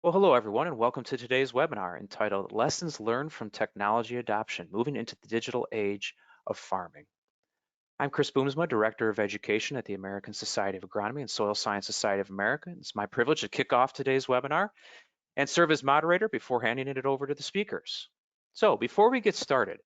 Well, hello everyone, and welcome to today's webinar entitled Lessons Learned from Technology Adoption, Moving into the Digital Age of Farming. I'm Chris Boomsma, Director of Education at the American Society of Agronomy and Soil Science Society of America. It's my privilege to kick off today's webinar and serve as moderator before handing it over to the speakers. So before we get started,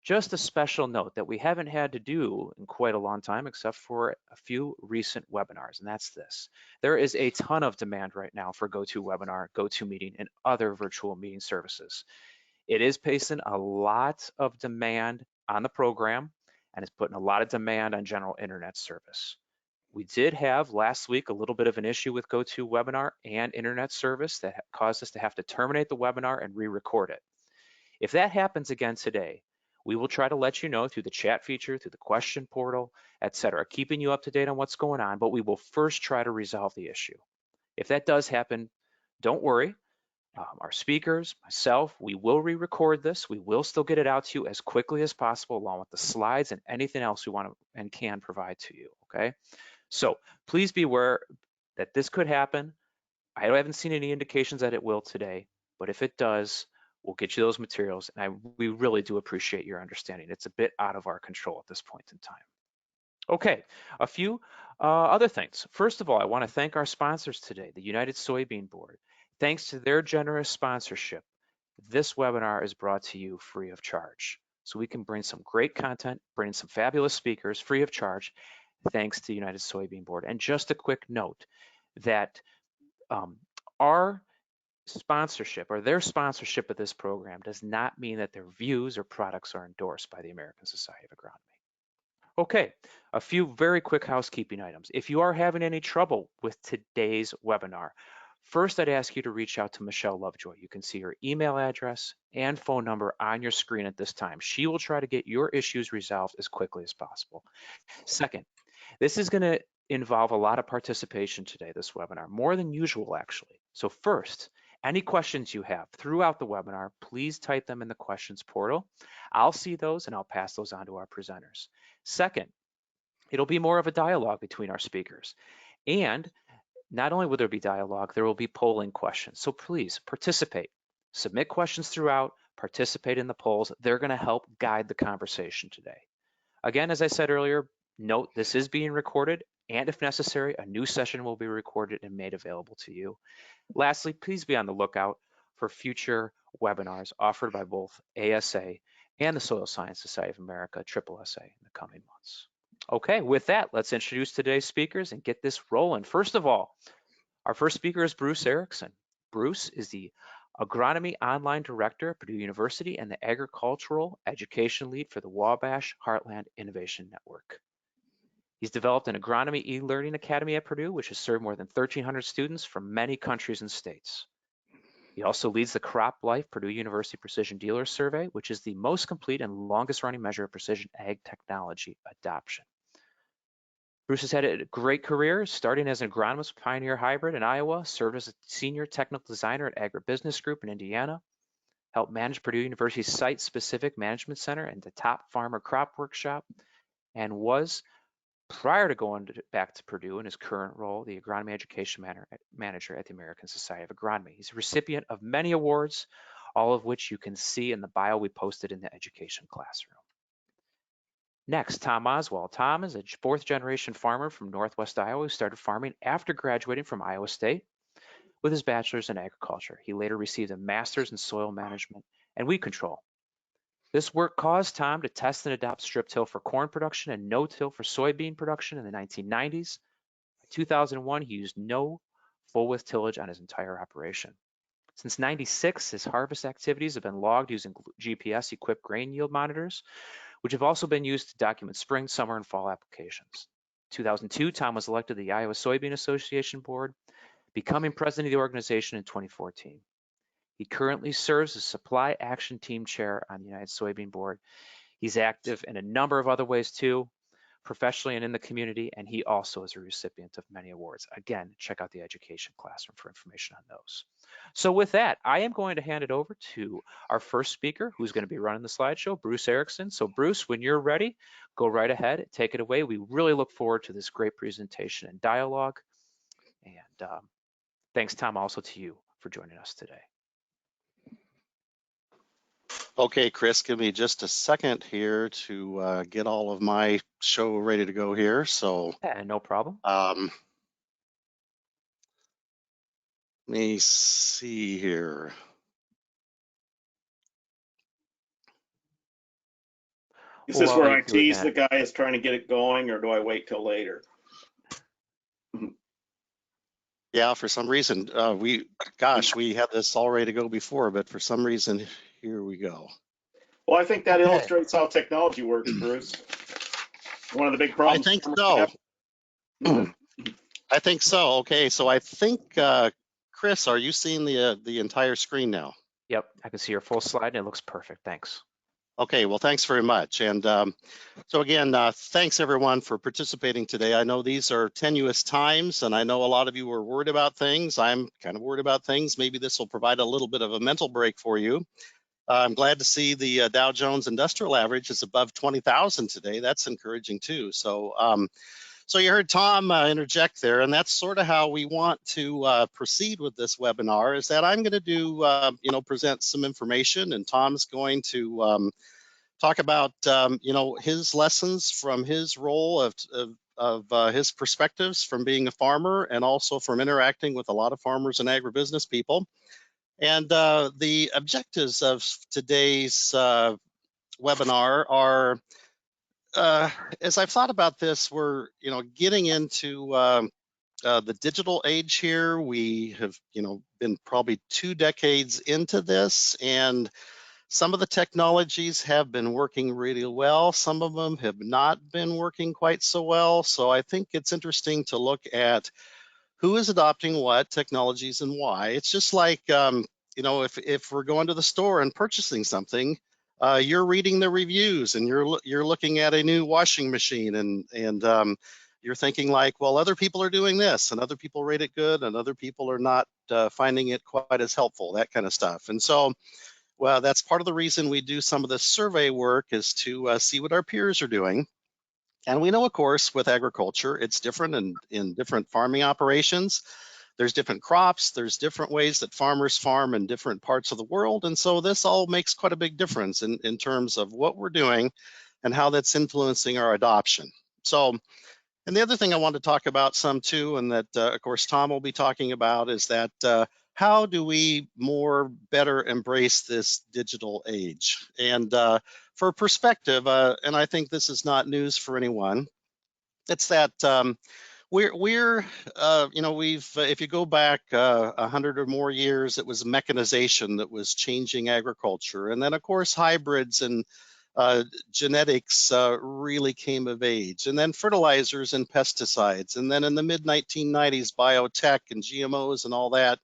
just a special note that we haven't had to do in quite a long time, except for a few recent webinars, and that's this. There is a ton of demand right now for GoToWebinar, GoToMeeting, and other virtual meeting services. It is placing a lot of demand on the program, and it's putting a lot of demand on general internet service. We did have last week a little bit of an issue with GoToWebinar and internet service that caused us to have to terminate the webinar and re-record it. If that happens again today, we will try to let you know through the chat feature, through the question portal, etc., keeping you up to date on what's going on, but we will first try to resolve the issue. If that does happen, don't worry. Our speakers, myself, we will re-record this. We will still get it out to you as quickly as possible, along with the slides and anything else we want to and can provide to you, okay? So please be aware that this could happen. I haven't seen any indications that it will today, but if it does, we'll get you those materials, and we really do appreciate your understanding. It's a bit out of our control at this point in time. Okay, a few other things. First of all, I want to thank our sponsors today, the United Soybean Board. Thanks to their generous sponsorship, this webinar is brought to you free of charge. So we can bring some great content, bring some fabulous speakers free of charge, thanks to the United Soybean Board. And just a quick note that our sponsorship or their sponsorship of this program does not mean that their views or products are endorsed by the American Society of Agronomy. Okay, a few very quick housekeeping items. If you are having any trouble with today's webinar, first I'd ask you to reach out to Michelle Lovejoy. You can see her email address and phone number on your screen at this time. She will try to get your issues resolved as quickly as possible. Second, this is going to involve a lot of participation today, this webinar, more than usual actually. So first, any questions you have throughout the webinar, please type them in the questions portal. I'll see those and I'll pass those on to our presenters. Second, it'll be more of a dialogue between our speakers. And not only will there be dialogue, there will be polling questions. So please participate, submit questions throughout, participate in the polls. They're going to help guide the conversation today. Again, as I said earlier, note this is being recorded, and if necessary, a new session will be recorded and made available to you. Lastly, please be on the lookout for future webinars offered by both ASA and the Soil Science Society of America, SSSA, in the coming months. Okay, with that, let's introduce today's speakers and get this rolling. First of all, our first speaker is Bruce Erickson. Bruce is the Agronomy Online Director at Purdue University and the Agricultural Education Lead for the Wabash Heartland Innovation Network. He's developed an agronomy e-learning academy at Purdue, which has served more than 1,300 students from many countries and states. He also leads the Crop Life Purdue University Precision Dealer Survey, which is the most complete and longest running measure of precision ag technology adoption. Bruce has had a great career, starting as an agronomist with Pioneer Hybrid in Iowa, served as a senior technical designer at Agribusiness Group in Indiana, helped manage Purdue University's site-specific management center and the Top Farmer Crop Workshop, and was, prior to going back to Purdue in his current role, the Agronomy Education Manager at the American Society of Agronomy. He's a recipient of many awards, all of which you can see in the bio we posted in the education classroom. Next, Tom Oswald. Tom is a fourth generation farmer from Northwest Iowa who started farming after graduating from Iowa State with his bachelor's in agriculture. He later received a master's in soil management and weed control. This work caused Tom to test and adopt strip-till for corn production and no-till for soybean production in the 1990s. By 2001, he used no full-width tillage on his entire operation. Since 96, his harvest activities have been logged using GPS-equipped grain yield monitors, which have also been used to document spring, summer, and fall applications. In 2002, Tom was elected to the Iowa Soybean Association Board, becoming president of the organization in 2014. He currently serves as Supply Action Team Chair on the United Soybean Board. He's active in a number of other ways too, professionally and in the community, and he also is a recipient of many awards. Again, check out the education classroom for information on those. So with that, I am going to hand it over to our first speaker, who's going to be running the slideshow, Bruce Erickson. So Bruce, when you're ready, go right ahead, take it away. We really look forward to this great presentation and dialogue. And thanks, Tom, also to you for joining us today. Okay, Chris, give me just a second here to get all of my show ready to go here. So, Yeah, no problem. let me see here. Is this where While I you're doing tease the that, guy is trying to get it going, or do I wait till later? Yeah, for some reason, we had this all ready to go before, but for some reason, here we go. Well, I think that Okay. illustrates how technology works, Bruce. One of the big I problems. think so. I think so. Okay, so I think, Chris, are you seeing the entire screen now? yep, I can see your full slide and it looks perfect. Thanks. Okay, well, thanks very much. And so again, thanks everyone for participating today. I know these are tenuous times, and I know a lot of you are worried about things. I'm kind of worried about things. Maybe this will provide a little bit of a mental break for you. I'm glad to see the Dow Jones Industrial Average is above 20,000 today. That's encouraging too. So, so you heard Tom interject there, and that's sort of how we want to proceed with this webinar. Is that I'm going to do, present some information, and Tom's going to talk about his lessons from his role of his perspectives from being a farmer and also from interacting with a lot of farmers and agribusiness people. And the objectives of today's webinar are, as I've thought about this, we're getting into the digital age here. We have been probably 2 decades into this, and some of the technologies have been working really well. Some of them have not been working quite so well. So I think it's interesting to look at who is adopting what technologies and why. It's just like, if we're going to the store and purchasing something, you're reading the reviews and you're looking at a new washing machine and you're thinking like, well, other people are doing this and other people rate it good and other people are not finding it quite as helpful, that kind of stuff. And so, well, that's part of the reason we do some of this survey work is to see what our peers are doing. And we know, of course, with agriculture, it's different in different farming operations. There's different crops, there's different ways that farmers farm in different parts of the world. And so this all makes quite a big difference in terms of what we're doing and how that's influencing our adoption. So, and the other thing I want to talk about some too, and that of course Tom will be talking about, is that how do we better embrace this digital age? And for perspective, and I think this is not news for anyone, it's that we've if you go back 100 or more years, it was mechanization that was changing agriculture, and then of course hybrids and genetics really came of age, and then fertilizers and pesticides, and then in the mid 1990s biotech and GMOs and all that.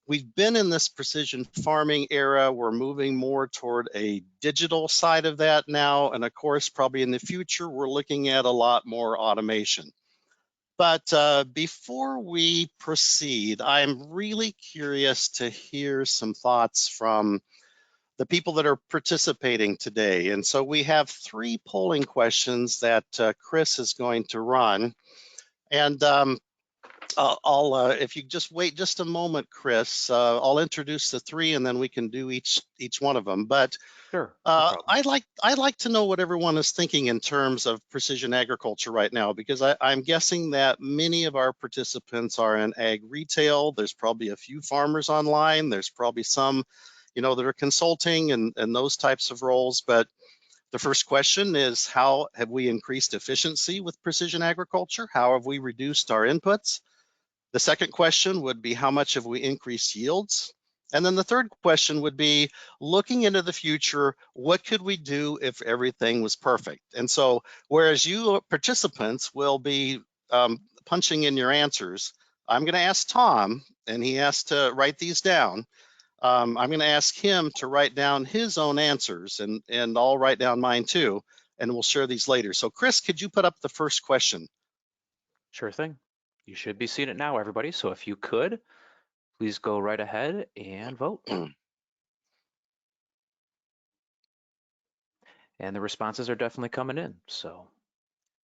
We've been in this precision farming era. We're moving more toward a digital side of that now, and of course probably in the future we're looking at a lot more automation. But before we proceed, I'm really curious to hear some thoughts from the people that are participating today. And so we have 3 polling questions that Chris is going to run. And if you just wait just a moment, Chris, I'll introduce the 3 and then we can do each one of them. But Sure. No problem. I'd like to know what everyone is thinking in terms of precision agriculture right now, because I'm guessing that many of our participants are in ag retail. There's probably a few farmers online. There's probably some, that are consulting and those types of roles. But the first question is, how have we increased efficiency with precision agriculture? How have we reduced our inputs? The second question would be, how much have we increased yields? And then the third question would be, looking into the future, what could we do if everything was perfect? And so, whereas you participants will be punching in your answers, I'm going to ask Tom, and he has to write these down. I'm going to ask him to write down his own answers, and I'll write down mine too, and we'll share these later. So Chris, could you put up the first question? Sure thing. You should be seeing it now, everybody. So if you could, please go right ahead and vote. And the responses are definitely coming in. So.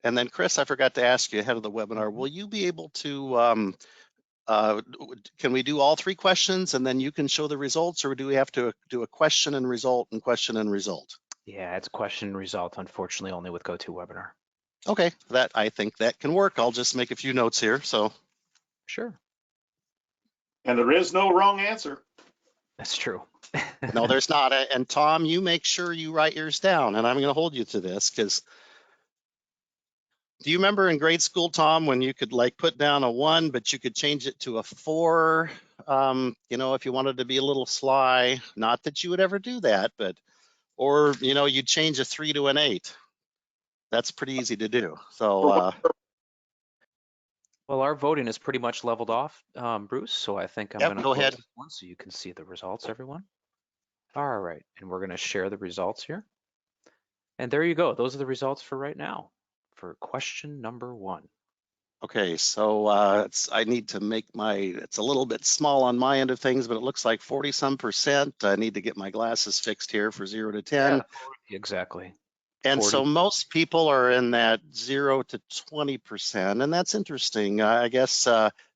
And then Chris, I forgot to ask you ahead of the webinar, will you be able to can we do all 3 questions and then you can show the results, or do we have to do a question and result and question and result? Yeah, it's question and result, unfortunately, only with GoToWebinar. Okay, I think that can work. I'll just make a few notes here. So Sure. And there is no wrong answer. That's true. no, there's not. And Tom, you make sure you write yours down, and I'm going to hold you to this, because do you remember in grade school, Tom, when you could like put down a 1, but you could change it to a 4, you know, if you wanted to be a little sly? Not that you would ever do that, but, or, you know, you'd change a 3 to an 8. That's pretty easy to do. So, Well, our voting is pretty much leveled off, Bruce, so I think I'm yep, going to go close ahead. this one so you can see the results, everyone. All right, and we're going to share the results here. And there you go. Those are the results for right now for question number 1. Okay, so I need to make it's a little bit small on my end of things, but it looks like 40-some%. I need to get my glasses fixed here for 0 to 10. Yeah, exactly. And 40. so most people are in that 0 to 20%, and that's interesting. I guess,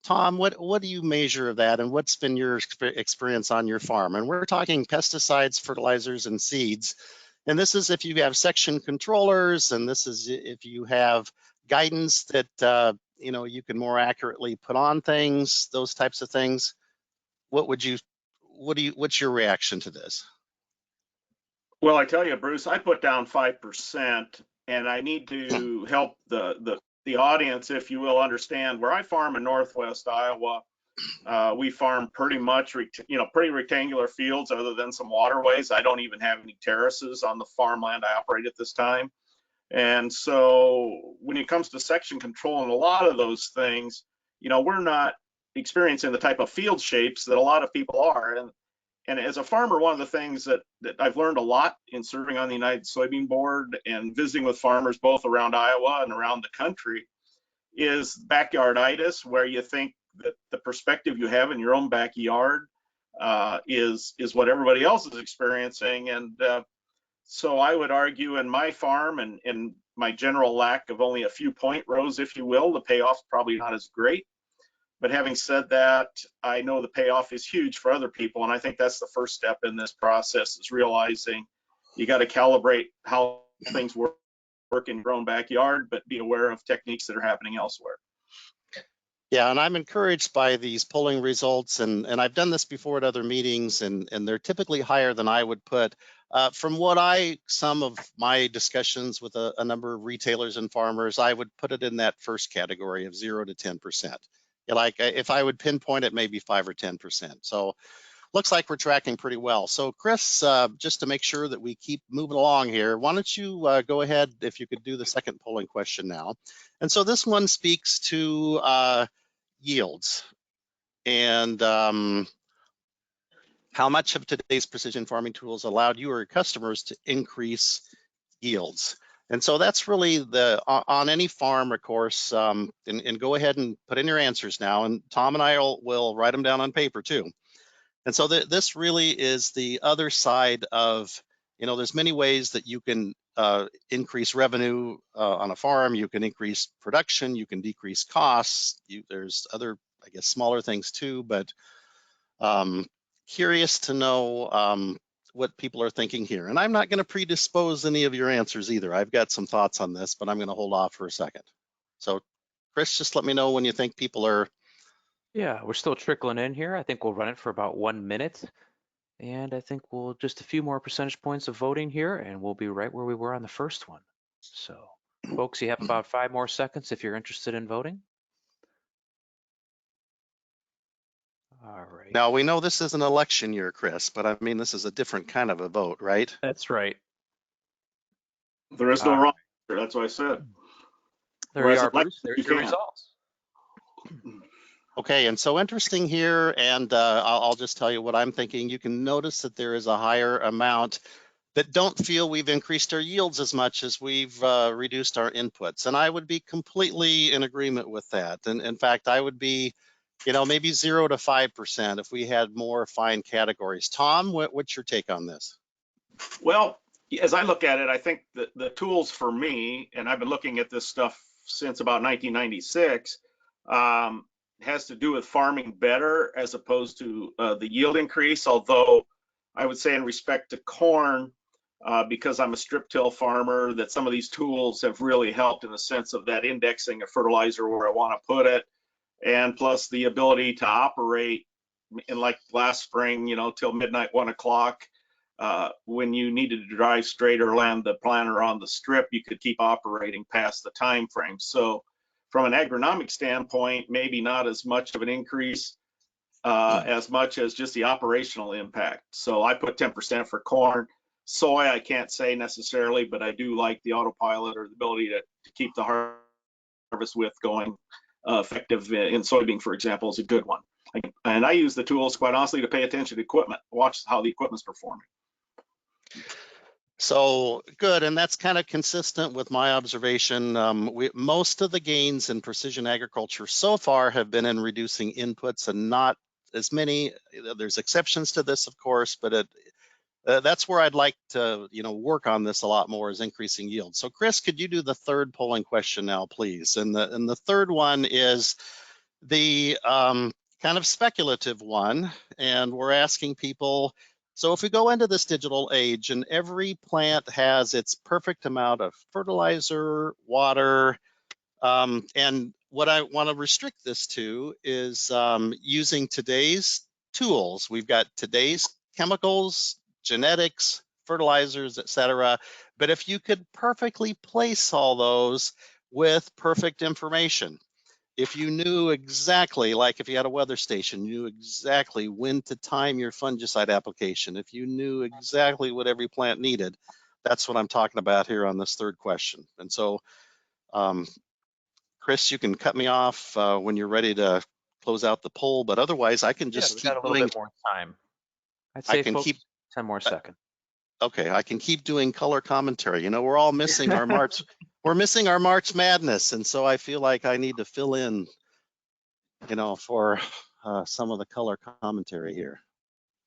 Tom, what do you measure of that, and what's been your experience on your farm? And we're talking pesticides, fertilizers, and seeds. And this is if you have section controllers, and this is if you have guidance that you know, you can more accurately put on things, those types of things. What's your reaction to this? Well, I tell you, Bruce, I put down 5%, and I need to help the audience, if you will, understand where I farm in Northwest Iowa. We farm pretty much, pretty rectangular fields, other than some waterways. I don't even have any terraces on the farmland I operate at this time. And so when it comes to section control and a lot of those things, you know, we're not experiencing the type of field shapes that a lot of people are. And as a farmer, one of the things that I've learned a lot in serving on the United Soybean Board and visiting with farmers both around Iowa and around the country is backyarditis, where you think that the perspective you have in your own backyard is what everybody else is experiencing. And so I would argue in my farm and in my general lack of only a few point rows, if you will, the payoff's probably not as great. But having said that, I know the payoff is huge for other people. And I think that's the first step in this process, is realizing you got to calibrate how things work in your own backyard, but be aware of techniques that are happening elsewhere. Yeah, and I'm encouraged by these polling results, and I've done this before at other meetings, and they're typically higher than I would put. From some of my discussions with a number of retailers and farmers, I would put it in that first category of 0 to 10%. Like if I would pinpoint it, maybe 5 or 10%. So looks like we're tracking pretty well. So Chris, just to make sure that we keep moving along here, why don't you go ahead, if you could do the second polling question now. And so this one speaks to yields and how much of today's precision farming tools allowed you or your customers to increase yields. And so that's really on any farm, of course, and go ahead and put in your answers now. And Tom and I will write them down on paper too. And so this really is the other side of, you know, there's many ways that you can increase revenue on a farm. You can increase production, you can decrease costs. There's other, I guess, smaller things too, but curious to know what people are thinking here. And I'm not going to predispose any of your answers either. I've got some thoughts on this, but I'm going to hold off for a second. So Chris, just let me know when you think people are. Yeah, we're still trickling in here. I think we'll run it for about 1 minute. And I think we'll just a few more percentage points of voting here, and we'll be right where we were on the first one. So folks, you have about 5 more seconds if you're interested in voting. All right. Now, we know this is an election year, Chris, but I mean, this is a different kind of a vote, right? That's right. There is no wrong answer. That's what I said. There you are, Bruce. There's your results. Okay, and so interesting here, and I'll just tell you what I'm thinking. You can notice that there is a higher amount that don't feel we've increased our yields as much as we've reduced our inputs. And I would be completely in agreement with that. And in fact, I would be, you know, maybe 0 to 5% if we had more fine categories. Tom, what's your take on this? Well, as I look at it, I think the tools for me, and I've been looking at this stuff since about 1996, has to do with farming better as opposed to the yield increase. Although I would say in respect to corn, because I'm a strip till farmer, that some of these tools have really helped in the sense of that indexing of fertilizer where I want to put it, and plus the ability to operate in like last spring, till midnight, 1 o'clock. When you needed to drive straight or land the planter on the strip, you could keep operating past the time frame. So from an agronomic standpoint, maybe not as much of an increase as much as just the operational impact. So I put 10% for corn. Soy, I can't say necessarily, but I do like the autopilot or the ability to keep the harvest width going effective in soybean, for example, is a good one. And I use the tools, quite honestly, to pay attention to equipment, watch how the equipment's performing. So good, and that's kind of consistent with my observation. Most of the gains in precision agriculture so far have been in reducing inputs and not as many. There's exceptions to this, of course, but that's where I'd like to, work on this a lot more, is increasing yield. So Chris, could you do the third polling question now, please? And the third one is the kind of speculative one, and we're asking people, so if we go into this digital age and every plant has its perfect amount of fertilizer, water, and what I want to restrict this to is using today's tools. We've got today's chemicals, genetics, fertilizers, etc. But if you could perfectly place all those with perfect information, if you knew exactly, like if you had a weather station, you knew exactly when to time your fungicide application, if you knew exactly what every plant needed, that's what I'm talking about here on this third question. And so, Chris, you can cut me off when you're ready to close out the poll, but otherwise I can just we keep got a little doing. bit more time. I'd I say, can folks, keep 10 more seconds. Okay, I can keep doing color commentary. We're all missing our March. We're missing our March Madness, and so I feel like I need to fill in, for some of the color commentary here.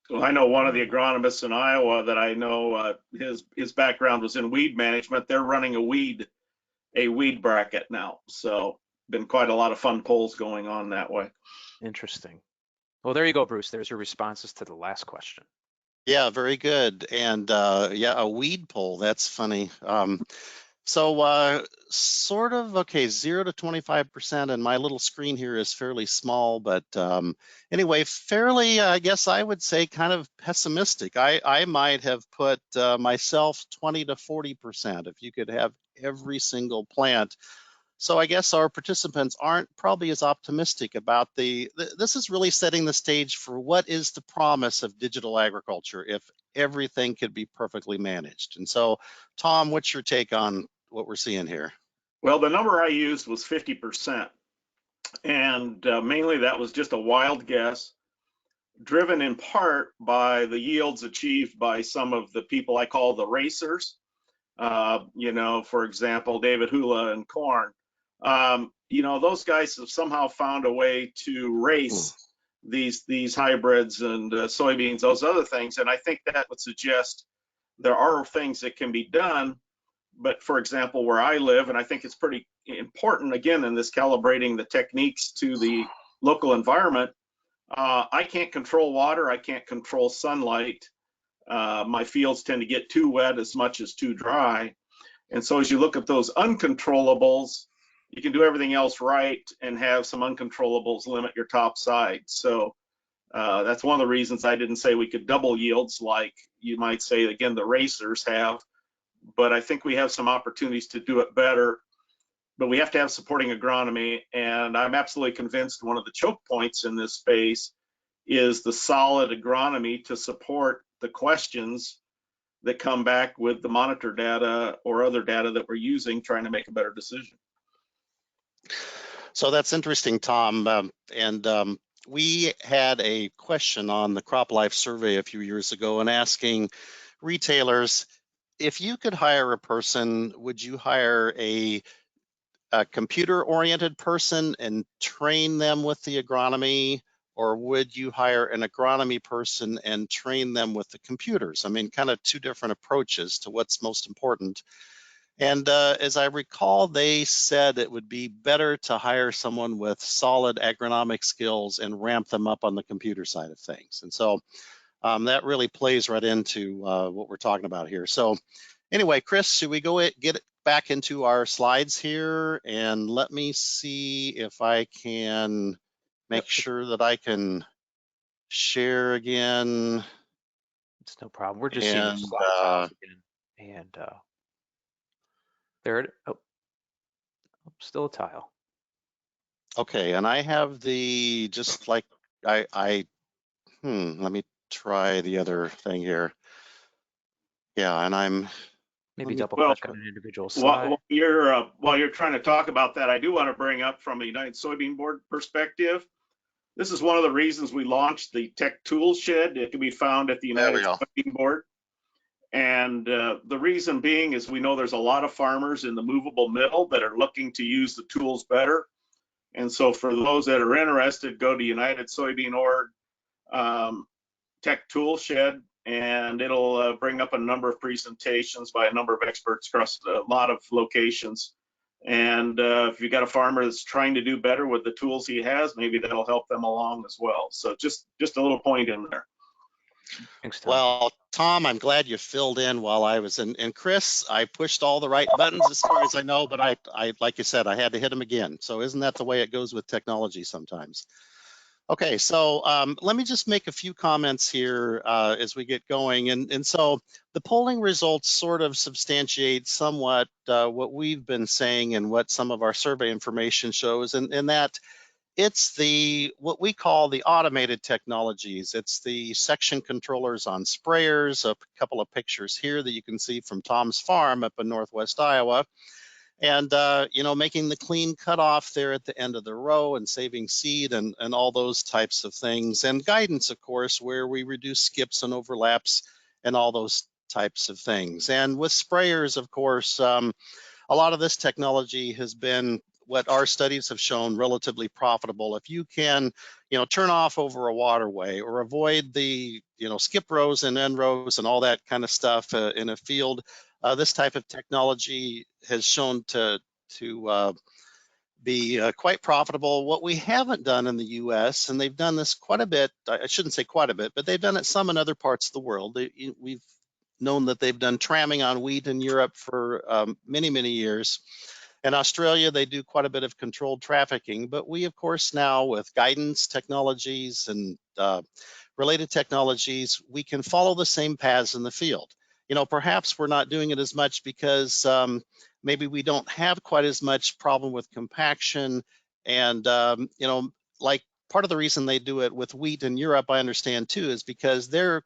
Well, I know one of the agronomists in Iowa that I know, his background was in weed management. They're running a weed bracket now. So been quite a lot of fun polls going on that way. Interesting. Well, there you go, Bruce. There's your responses to the last question. Yeah, very good. And yeah, a weed poll. That's funny. Sort of, okay, 0 to 25%, and my little screen here is fairly small, but anyway, fairly, I guess I would say kind of pessimistic. I might have put myself 20 to 40% if you could have every single plant. So I guess our participants aren't probably as optimistic about this is really setting the stage for what is the promise of digital agriculture if everything could be perfectly managed. And so, Tom, what's your take on what we're seeing here? Well, the number I used was 50%. And mainly that was just a wild guess, driven in part by the yields achieved by some of the people I call the racers. For example, David Hula and corn. Those guys have somehow found a way to race these hybrids and soybeans, those other things. And I think that would suggest there are things that can be done. But for example, where I live, and I think it's pretty important, again, in this calibrating the techniques to the local environment, I can't control water. I can't control sunlight. My fields tend to get too wet as much as too dry. And so as you look at those uncontrollables, you can do everything else right and have some uncontrollables limit your top side. So that's one of the reasons I didn't say we could double yields like you might say, again, the racers have. But I think we have some opportunities to do it better. But we have to have supporting agronomy. And I'm absolutely convinced one of the choke points in this space is the solid agronomy to support the questions that come back with the monitor data or other data that we're using, trying to make a better decision. So that's interesting, Tom. We had a question on the Crop Life survey a few years ago and asking retailers, if you could hire a person, would you hire a computer-oriented person and train them with the agronomy, or would you hire an agronomy person and train them with the computers? I mean, kind of two different approaches to what's most important. And as I recall, they said it would be better to hire someone with solid agronomic skills and ramp them up on the computer side of things. And so that really plays right into what we're talking about here. So anyway, Chris, should we get back into our slides here? And let me see if I can make sure that I can share again. It's no problem. We're just seeing your slides off again. And there it, oh, still a tile. Okay, and I have the, just like let me try the other thing here. Yeah, and maybe double well, click on an individual slide. While you're trying to talk about that, I do want to bring up from a United Soybean Board perspective. This is one of the reasons we launched the Tech Tool Shed. It can be found at the United Soybean Board. And the reason being is we know there's a lot of farmers in the movable middle that are looking to use the tools better. And so for those that are interested, go to United Soybean Org Tech Tool Shed, and it'll bring up a number of presentations by a number of experts across a lot of locations. And if you got a farmer that's trying to do better with the tools he has, maybe that'll help them along as well. So just a little point in there. Thanks, Tom. Well, Tom, I'm glad you filled in while I was in. And Chris, I pushed all the right buttons as far as I know, but I like you said, I had to hit them again. So isn't that the way it goes with technology sometimes? Okay, so let me just make a few comments here as we get going. And so the polling results sort of substantiate somewhat what we've been saying and what some of our survey information shows, and that it's what we call the automated technologies. It's the section controllers on sprayers, a couple of pictures here that you can see from Tom's farm up in Northwest Iowa. And, making the clean cutoff there at the end of the row and saving seed and all those types of things. And guidance, of course, where we reduce skips and overlaps and all those types of things. And with sprayers, of course, a lot of this technology has been what our studies have shown relatively profitable. If you can, turn off over a waterway or avoid the, skip rows and end rows and all that kind of stuff in a field, this type of technology has shown to be quite profitable. What we haven't done in the U.S., and they've done this quite a bit, I shouldn't say quite a bit, but they've done it some in other parts of the world. We've known that they've done tramming on wheat in Europe for many, many years. In Australia, they do quite a bit of controlled trafficking, but we, of course, now with guidance technologies and related technologies, we can follow the same paths in the field. Perhaps we're not doing it as much because maybe we don't have quite as much problem with compaction. And, like part of the reason they do it with wheat in Europe, I understand too, is because they're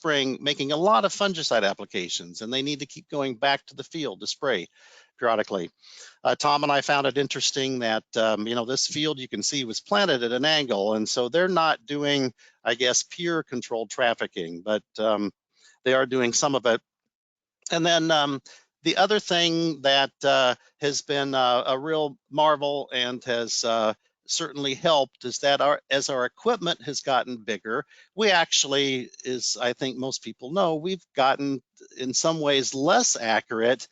making a lot of fungicide applications, and they need to keep going back to the field to spray periodically. Tom and I found it interesting that, this field you can see was planted at an angle, and so they're not doing, I guess, pure controlled trafficking, but they are doing some of it. And then the other thing that has been a real marvel and has certainly helped is that as our equipment has gotten bigger, we actually, as I think most people know, we've gotten in some ways less accurate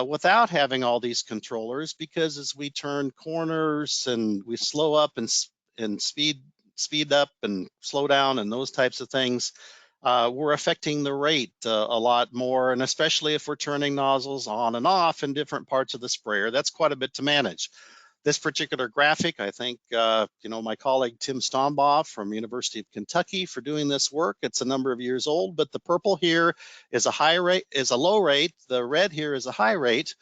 without having all these controllers, because as we turn corners and we slow up and speed up and slow down and those types of things, we're affecting the rate a lot more, and especially if we're turning nozzles on and off in different parts of the sprayer, that's quite a bit to manage. This particular graphic, I thank my colleague Tim Stombaugh from University of Kentucky for doing this work. It's a number of years old, but the purple here is a low rate. The red here is a high rate.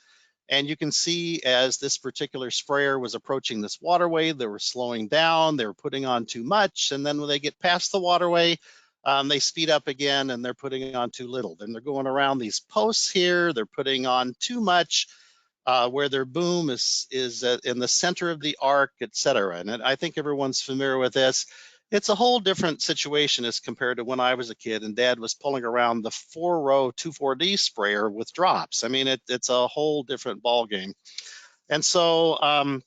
And you can see as this particular sprayer was approaching this waterway, they were slowing down, they were putting on too much. And then when they get past the waterway, they speed up again and they're putting on too little. Then they're going around these posts here, they're putting on too much. Where their boom is in the center of the arc, et cetera. And I think everyone's familiar with this. It's a whole different situation as compared to when I was a kid and Dad was pulling around the 4-row 2,4-D sprayer with drops. I mean, it's a whole different ball game. And so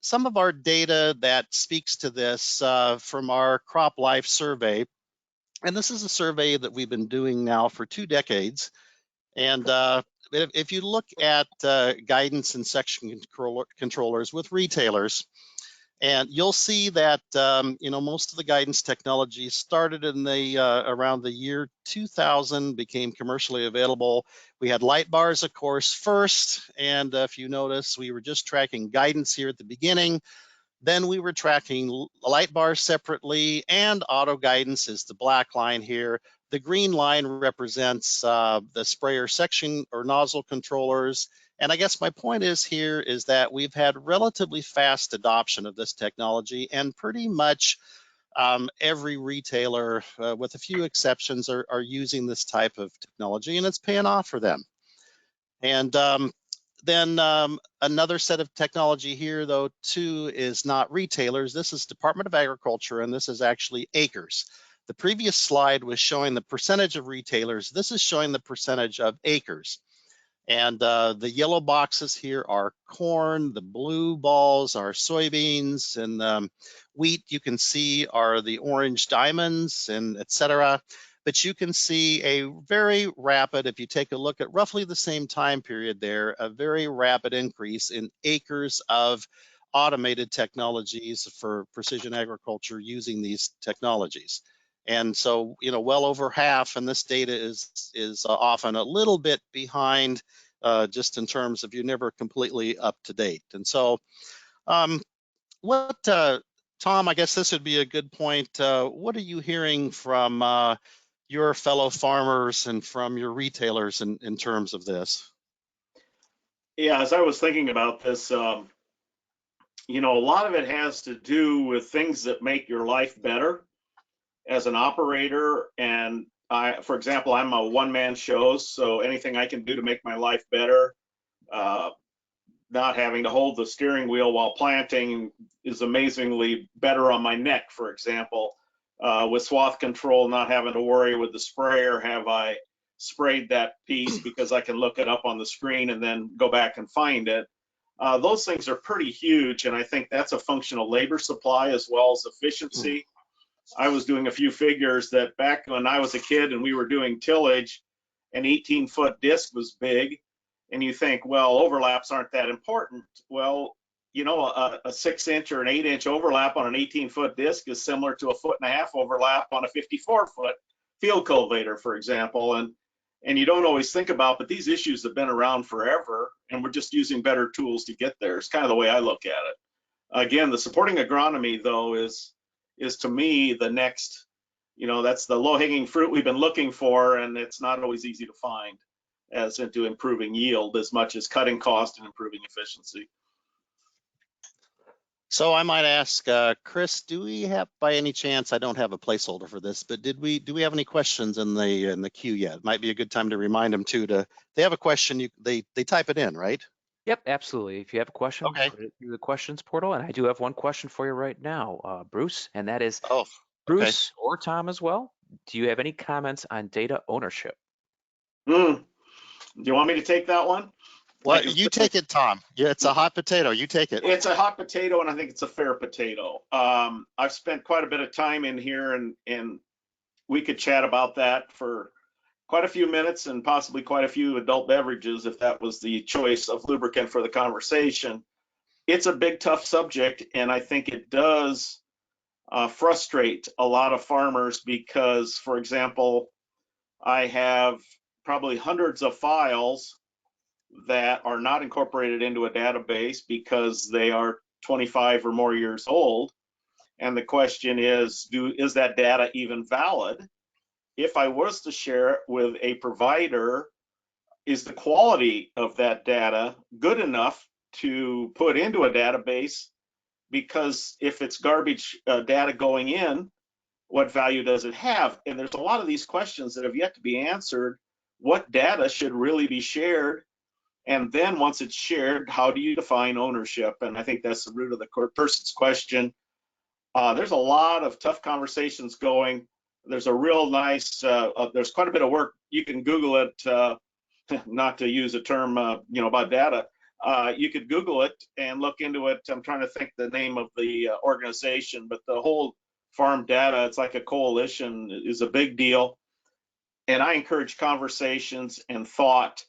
some of our data that speaks to this from our crop life survey, and this is a survey that we've been doing now for 2 decades. And if you look at guidance and section controllers with retailers, and you'll see that most of the guidance technology started in the around the year 2000, became commercially available. We had light bars, of course, first, and if you notice, we were just tracking guidance here at the beginning. Then we were tracking light bars separately, and auto guidance is the black line here. The green line represents the sprayer section or nozzle controllers. And I guess my point is here is that we've had relatively fast adoption of this technology, and pretty much every retailer, with a few exceptions, are using this type of technology, and it's paying off for them. And then another set of technology here, though, too, is not retailers. This is Department of Agriculture, and this is actually acres. The previous slide was showing the percentage of retailers. This is showing the percentage of acres. And the yellow boxes here are corn, the blue balls are soybeans, and wheat, you can see, are the orange diamonds, and etc. But you can see a very rapid, if you take a look at roughly the same time period there, a very rapid increase in acres of automated technologies for precision agriculture using these technologies. And so, well over half, and this data is often a little bit behind, just in terms of you're never completely up to date. And so, Tom, I guess this would be a good point. What are you hearing from your fellow farmers and from your retailers in terms of this? Yeah, as I was thinking about this, a lot of it has to do with things that make your life better as an operator. And for example, I'm a one-man show, so anything I can do to make my life better, not having to hold the steering wheel while planting, is amazingly better on my neck, for example. With swath control, not having to worry with the sprayer, have I sprayed that piece, because I can look it up on the screen and then go back and find it. Those things are pretty huge, and I think that's a function of labor supply as well as efficiency. I was doing a few figures that back when I was a kid and we were doing tillage, an 18-foot disc was big, and you think, well, overlaps aren't that important. Well, a 6-inch or an 8-inch overlap on an 18-foot disc is similar to a 1.5-foot overlap on a 54-foot field cultivator, for example. And you don't always think about, but these issues have been around forever, and we're just using better tools to get there. It's kind of the way I look at it. Again, the supporting agronomy, though, is to me the next, that's the low-hanging fruit we've been looking for, and it's not always easy to find, as into improving yield as much as cutting cost and improving efficiency. So I might ask, Chris, do we have, by any chance, I don't have a placeholder for this, but do we have any questions in the queue yet? It might be a good time to remind them too, they have a question, they type it in, right? Yep, absolutely. If you have a question, Okay. put it through the questions portal. And I do have one question for you right now, Bruce, and that is, Oh, Bruce or Tom as well, do you have any comments on data ownership? Do you want me to take that one? Well, you take it, Tom. Yeah, it's a hot potato. You take it. It's a hot potato, and I think it's a fair potato. I've spent quite a bit of time in here, and we could chat about that for quite a few minutes and possibly quite a few adult beverages if that was the choice of lubricant for the conversation. It's a big, tough subject, and I think it does frustrate a lot of farmers because, for example, I have probably hundreds of files that are not incorporated into a database because they are 25 or more years old. And the question is that data even valid? If I was to share it with a provider, is the quality of that data good enough to put into a database? Because if it's garbage data going in, what value does it have? And there's a lot of these questions that have yet to be answered. What data should really be shared? And then once it's shared, how do you define ownership? And I think that's the root of the person's question. There's a lot of tough conversations going. There's a real nice, there's quite a bit of work. You can Google it, not to use a term, about data. You could Google it and look into it. I'm trying to think the name of the organization, but the whole farm data, it's like a coalition, is a big deal. And I encourage conversations and thought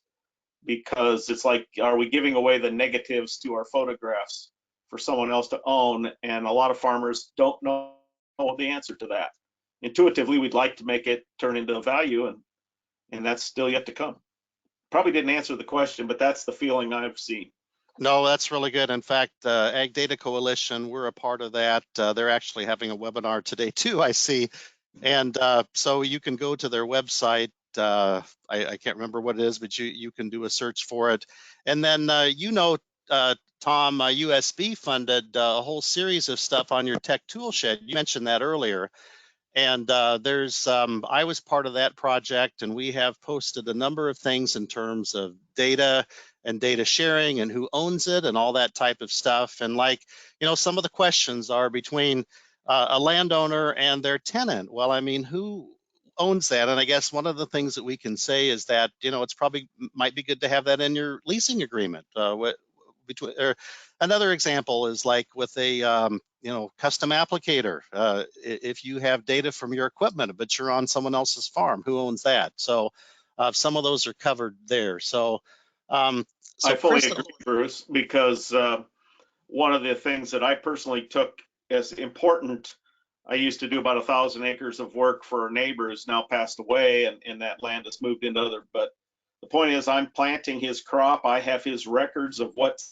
because it's like, are we giving away the negatives to our photographs for someone else to own? And a lot of farmers don't know the answer to that. Intuitively, we'd like to make it turn into a value, and that's still yet to come. Probably didn't answer the question, but that's the feeling I've seen. No, that's really good. In fact, Ag Data Coalition, we're a part of that. They're actually having a webinar today too, I see. And so you can go to their website. I can't remember what it is, but you can do a search for it. And then, Tom, USB funded a whole series of stuff on your tech tool shed. You mentioned that earlier. And I was part of that project, and we have posted a number of things in terms of data and data sharing and who owns it and all that type of stuff. And some of the questions are between a landowner and their tenant. Well, I mean, who owns that? And I guess one of the things that we can say is that, it's probably might be good to have that in your leasing agreement. Another example is like with a custom applicator. If you have data from your equipment, but you're on someone else's farm, who owns that? So some of those are covered there. So I fully agree, Bruce, because one of the things that I personally took as important, I used to do about 1,000 acres of work for neighbors, now passed away, and that land has moved into other. But the point is, I'm planting his crop. I have his records of what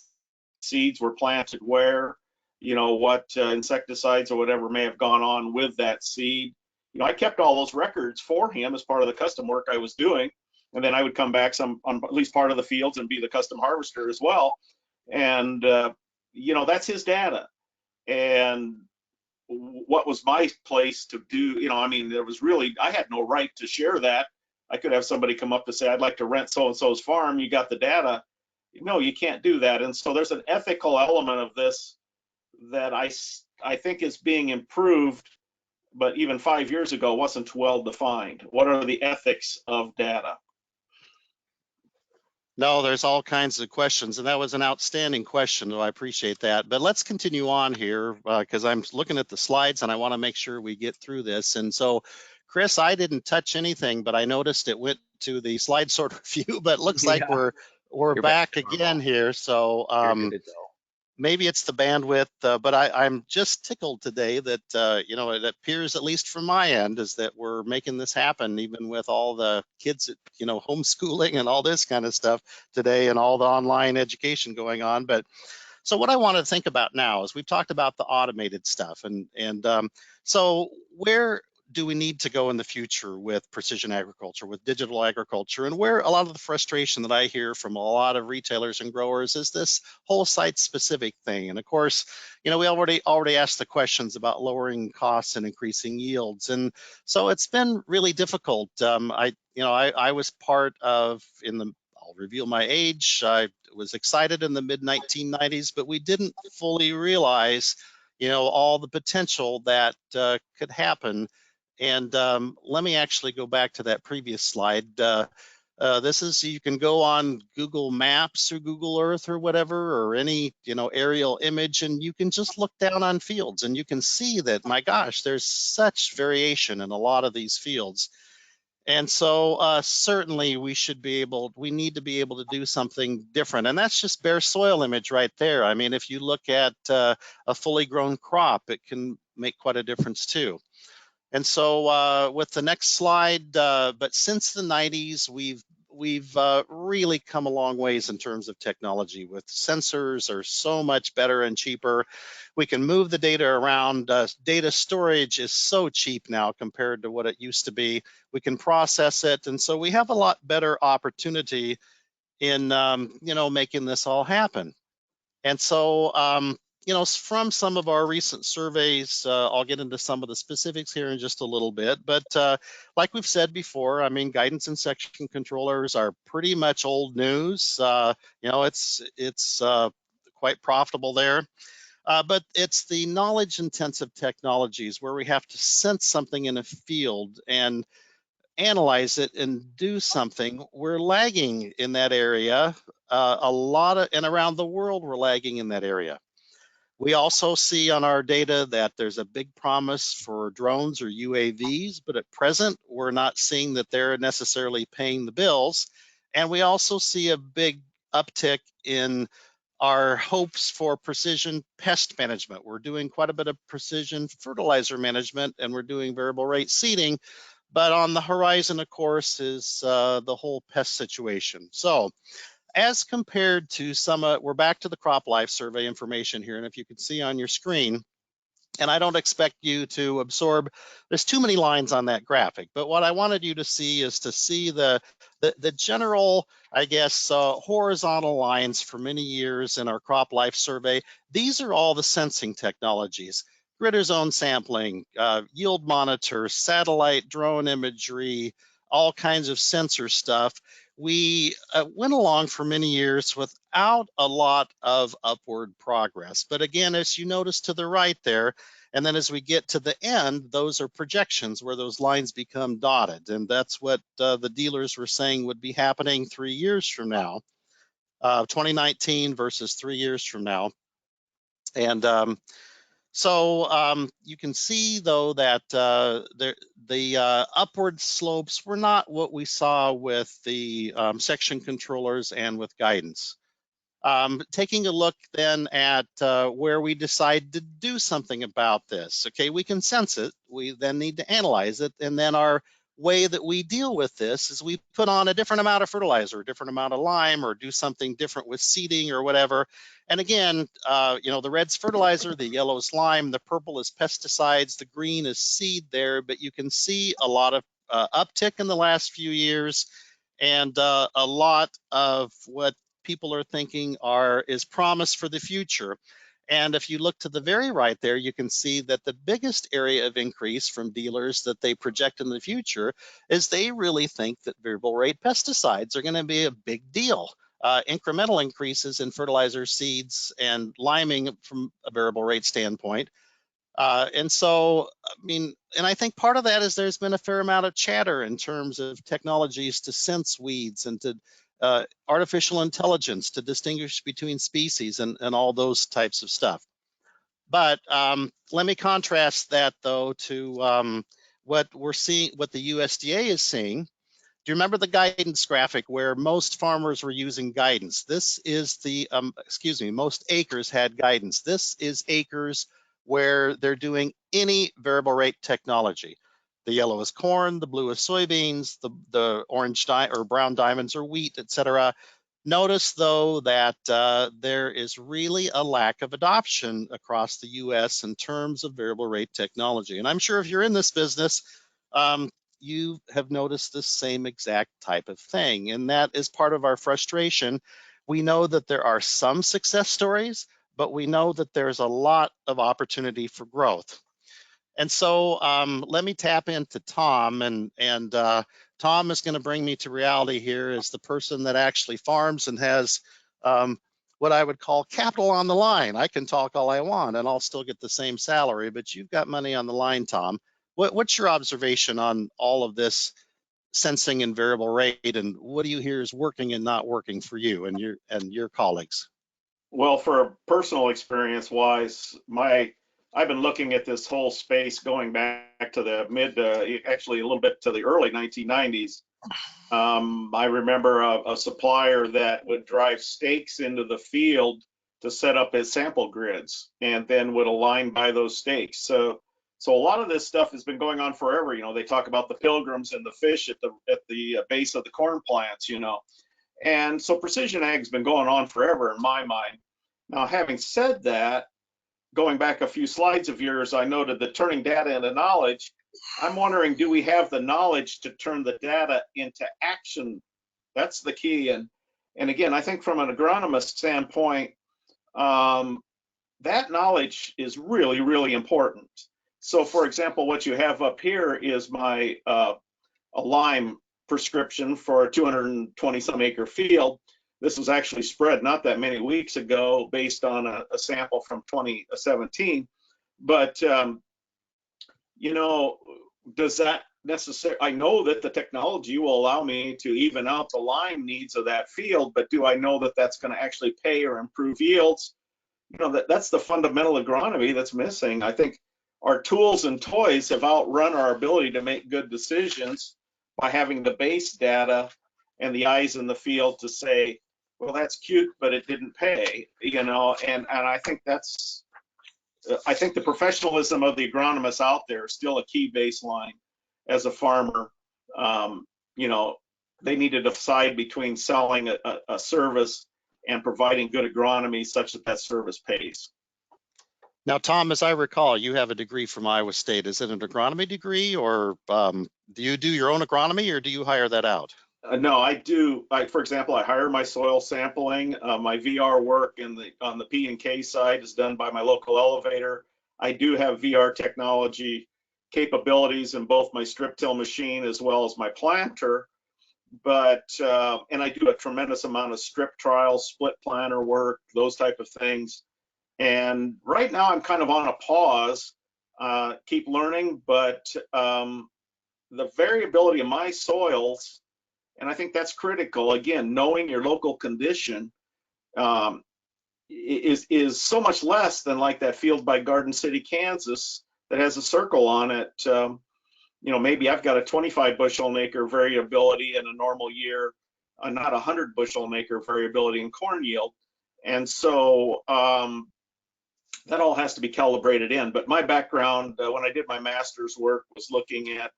seeds were planted where, what insecticides or whatever may have gone on with that seed. I kept all those records for him as part of the custom work I was doing. And then I would come back on at least part of the fields and be the custom harvester as well. And, that's his data. And what was my place to do? There was really, I had no right to share that. I could have somebody come up to say, I'd like to rent so-and-so's farm. You got the data. No, you can't do that. And so there's an ethical element of this that I think is being improved, but even 5 years ago wasn't well defined. What are the ethics of data? No, there's all kinds of questions, and that was an outstanding question, so I appreciate that. But let's continue on here because I'm looking at the slides and I want to make sure we get through this. And so, Chris, I didn't touch anything, but I noticed it went to the slide sort review, but it looks like we're back again here. So maybe it's the bandwidth, but I'm just tickled today that, it appears, at least from my end, is that we're making this happen, even with all the kids, homeschooling and all this kind of stuff today and all the online education going on. But so what I want to think about now is we've talked about the automated stuff. So where do we need to go in the future with precision agriculture, with digital agriculture? And where a lot of the frustration that I hear from a lot of retailers and growers is this whole site specific thing. And of course, we already asked the questions about lowering costs and increasing yields. And so it's been really difficult. I was part of, I'll reveal my age, I was excited in the mid 1990s, but we didn't fully realize, all the potential that could happen. And let me actually go back to that previous slide. This is, you can go on Google Maps or Google Earth or whatever, or any, aerial image, and you can just look down on fields and you can see that, my gosh, there's such variation in a lot of these fields. And so certainly we need to be able to do something different. And that's just bare soil image right there. I mean, if you look at a fully grown crop, it can make quite a difference too. And so with the next slide, but since the 90s, we've really come a long ways in terms of technology. With sensors are so much better and cheaper. We can move the data around. Data storage is so cheap now compared to what it used to be. We can process it. And so we have a lot better opportunity in, making this all happen. And so, from some of our recent surveys, I'll get into some of the specifics here in just a little bit, but like we've said before, I mean, guidance and section controllers are pretty much old news. It's quite profitable there, but it's the knowledge intensive technologies where we have to sense something in a field and analyze it and do something. We're lagging in that area. And around the world, we're lagging in that area. We also see on our data that there's a big promise for drones or UAVs, but at present, we're not seeing that they're necessarily paying the bills. And we also see a big uptick in our hopes for precision pest management. We're doing quite a bit of precision fertilizer management, and we're doing variable rate seeding. But on the horizon, of course, is the whole pest situation. So as compared to some, we're back to the crop life survey information here. And if you can see on your screen, and I don't expect you to absorb, there's too many lines on that graphic, but what I wanted you to see is to see the general, I guess, horizontal lines for many years in our crop life survey. These are all the sensing technologies: gritter zone sampling, yield monitors, satellite drone imagery, all kinds of sensor stuff. We went along for many years without a lot of upward progress. But again, as you notice to the right there, and then as we get to the end, those are projections where those lines become dotted. And that's what the dealers were saying would be happening 3 years from now, 2019 versus 3 years from now. And so you can see, though, that the upward slopes were not what we saw with the section controllers and with guidance. Taking a look then at where we decide to do something about this. Okay, we can sense it, we then need to analyze it, and then our way that we deal with this is we put on a different amount of fertilizer, a different amount of lime, or do something different with seeding or whatever. And again, the red's fertilizer, the yellow is lime, the purple is pesticides, the green is seed there, but you can see a lot of uptick in the last few years, and a lot of what people are thinking is promise for the future. And if you look to the very right there, you can see that the biggest area of increase from dealers that they project in the future is they really think that variable rate pesticides are going to be a big deal. Incremental increases in fertilizer, seeds, and liming from a variable rate standpoint. And so, and I think part of that is there's been a fair amount of chatter in terms of technologies to sense weeds and to artificial intelligence to distinguish between species and all those types of stuff. But let me contrast that, though, to what we're seeing, what the USDA is seeing. Do you remember the guidance graphic where most farmers were using guidance? This is the, most acres had guidance. This is acres where they're doing any variable rate technology. The yellow is corn, the blue is soybeans, the orange or brown diamonds are wheat, etc. Notice, though, that there is really a lack of adoption across the US in terms of variable rate technology. And I'm sure if you're in this business, you have noticed the same exact type of thing. And that is part of our frustration. We know that there are some success stories, but we know that there's a lot of opportunity for growth. And so let me tap into Tom, and Tom is going to bring me to reality here as the person that actually farms and has what I would call capital on the line. I can talk all I want and I'll still get the same salary, but you've got money on the line, Tom. What's your observation on all of this sensing and variable rate, and what do you hear is working and not working for you and your colleagues? Well, for personal experience wise, I've been looking at this whole space going back to the actually a little bit to the early 1990s. I remember a supplier that would drive stakes into the field to set up his sample grids and then would align by those stakes. So a lot of this stuff has been going on forever. They talk about the pilgrims and the fish at the base of the corn plants, And so precision ag's been going on forever in my mind. Now, having said that, going back a few slides of yours, I noted that turning data into knowledge. I'm wondering, do we have the knowledge to turn the data into action? That's the key. And again, I think from an agronomist standpoint, that knowledge is really, really important. So for example, what you have up here is my a lime prescription for a 220 some acre field. This was actually spread not that many weeks ago based on a sample from 2017. But, does that necessarily, I know that the technology will allow me to even out the lime needs of that field, but do I know that that's going to actually pay or improve yields? That's the fundamental agronomy that's missing. I think our tools and toys have outrun our ability to make good decisions by having the base data and the eyes in the field to say, well, that's cute, but it didn't pay, you know, and I think I think the professionalism of the agronomists out there is still a key baseline as a farmer. You know, they need to decide between selling a service and providing good agronomy such that that service pays. Now, Tom, as I recall, you have a degree from Iowa State. Is it an agronomy degree, or do you do your own agronomy, or do you hire that out? No, I do. For example, I hire my soil sampling. My VR work on the P and K side is done by my local elevator. I do have VR technology capabilities in both my strip till machine as well as my planter. But and I do a tremendous amount of strip trials, split planter work, those type of things. And right now I'm kind of on a pause, keep learning, but the variability of my soils, and I think that's critical. Again, knowing your local condition is so much less than like that field by Garden City, Kansas, that has a circle on it. You know, maybe I've got a 25 bushel an acre variability in a normal year, not 100 bushel an acre variability in corn yield. And so that all has to be calibrated in. But my background, when I did my master's work, was looking at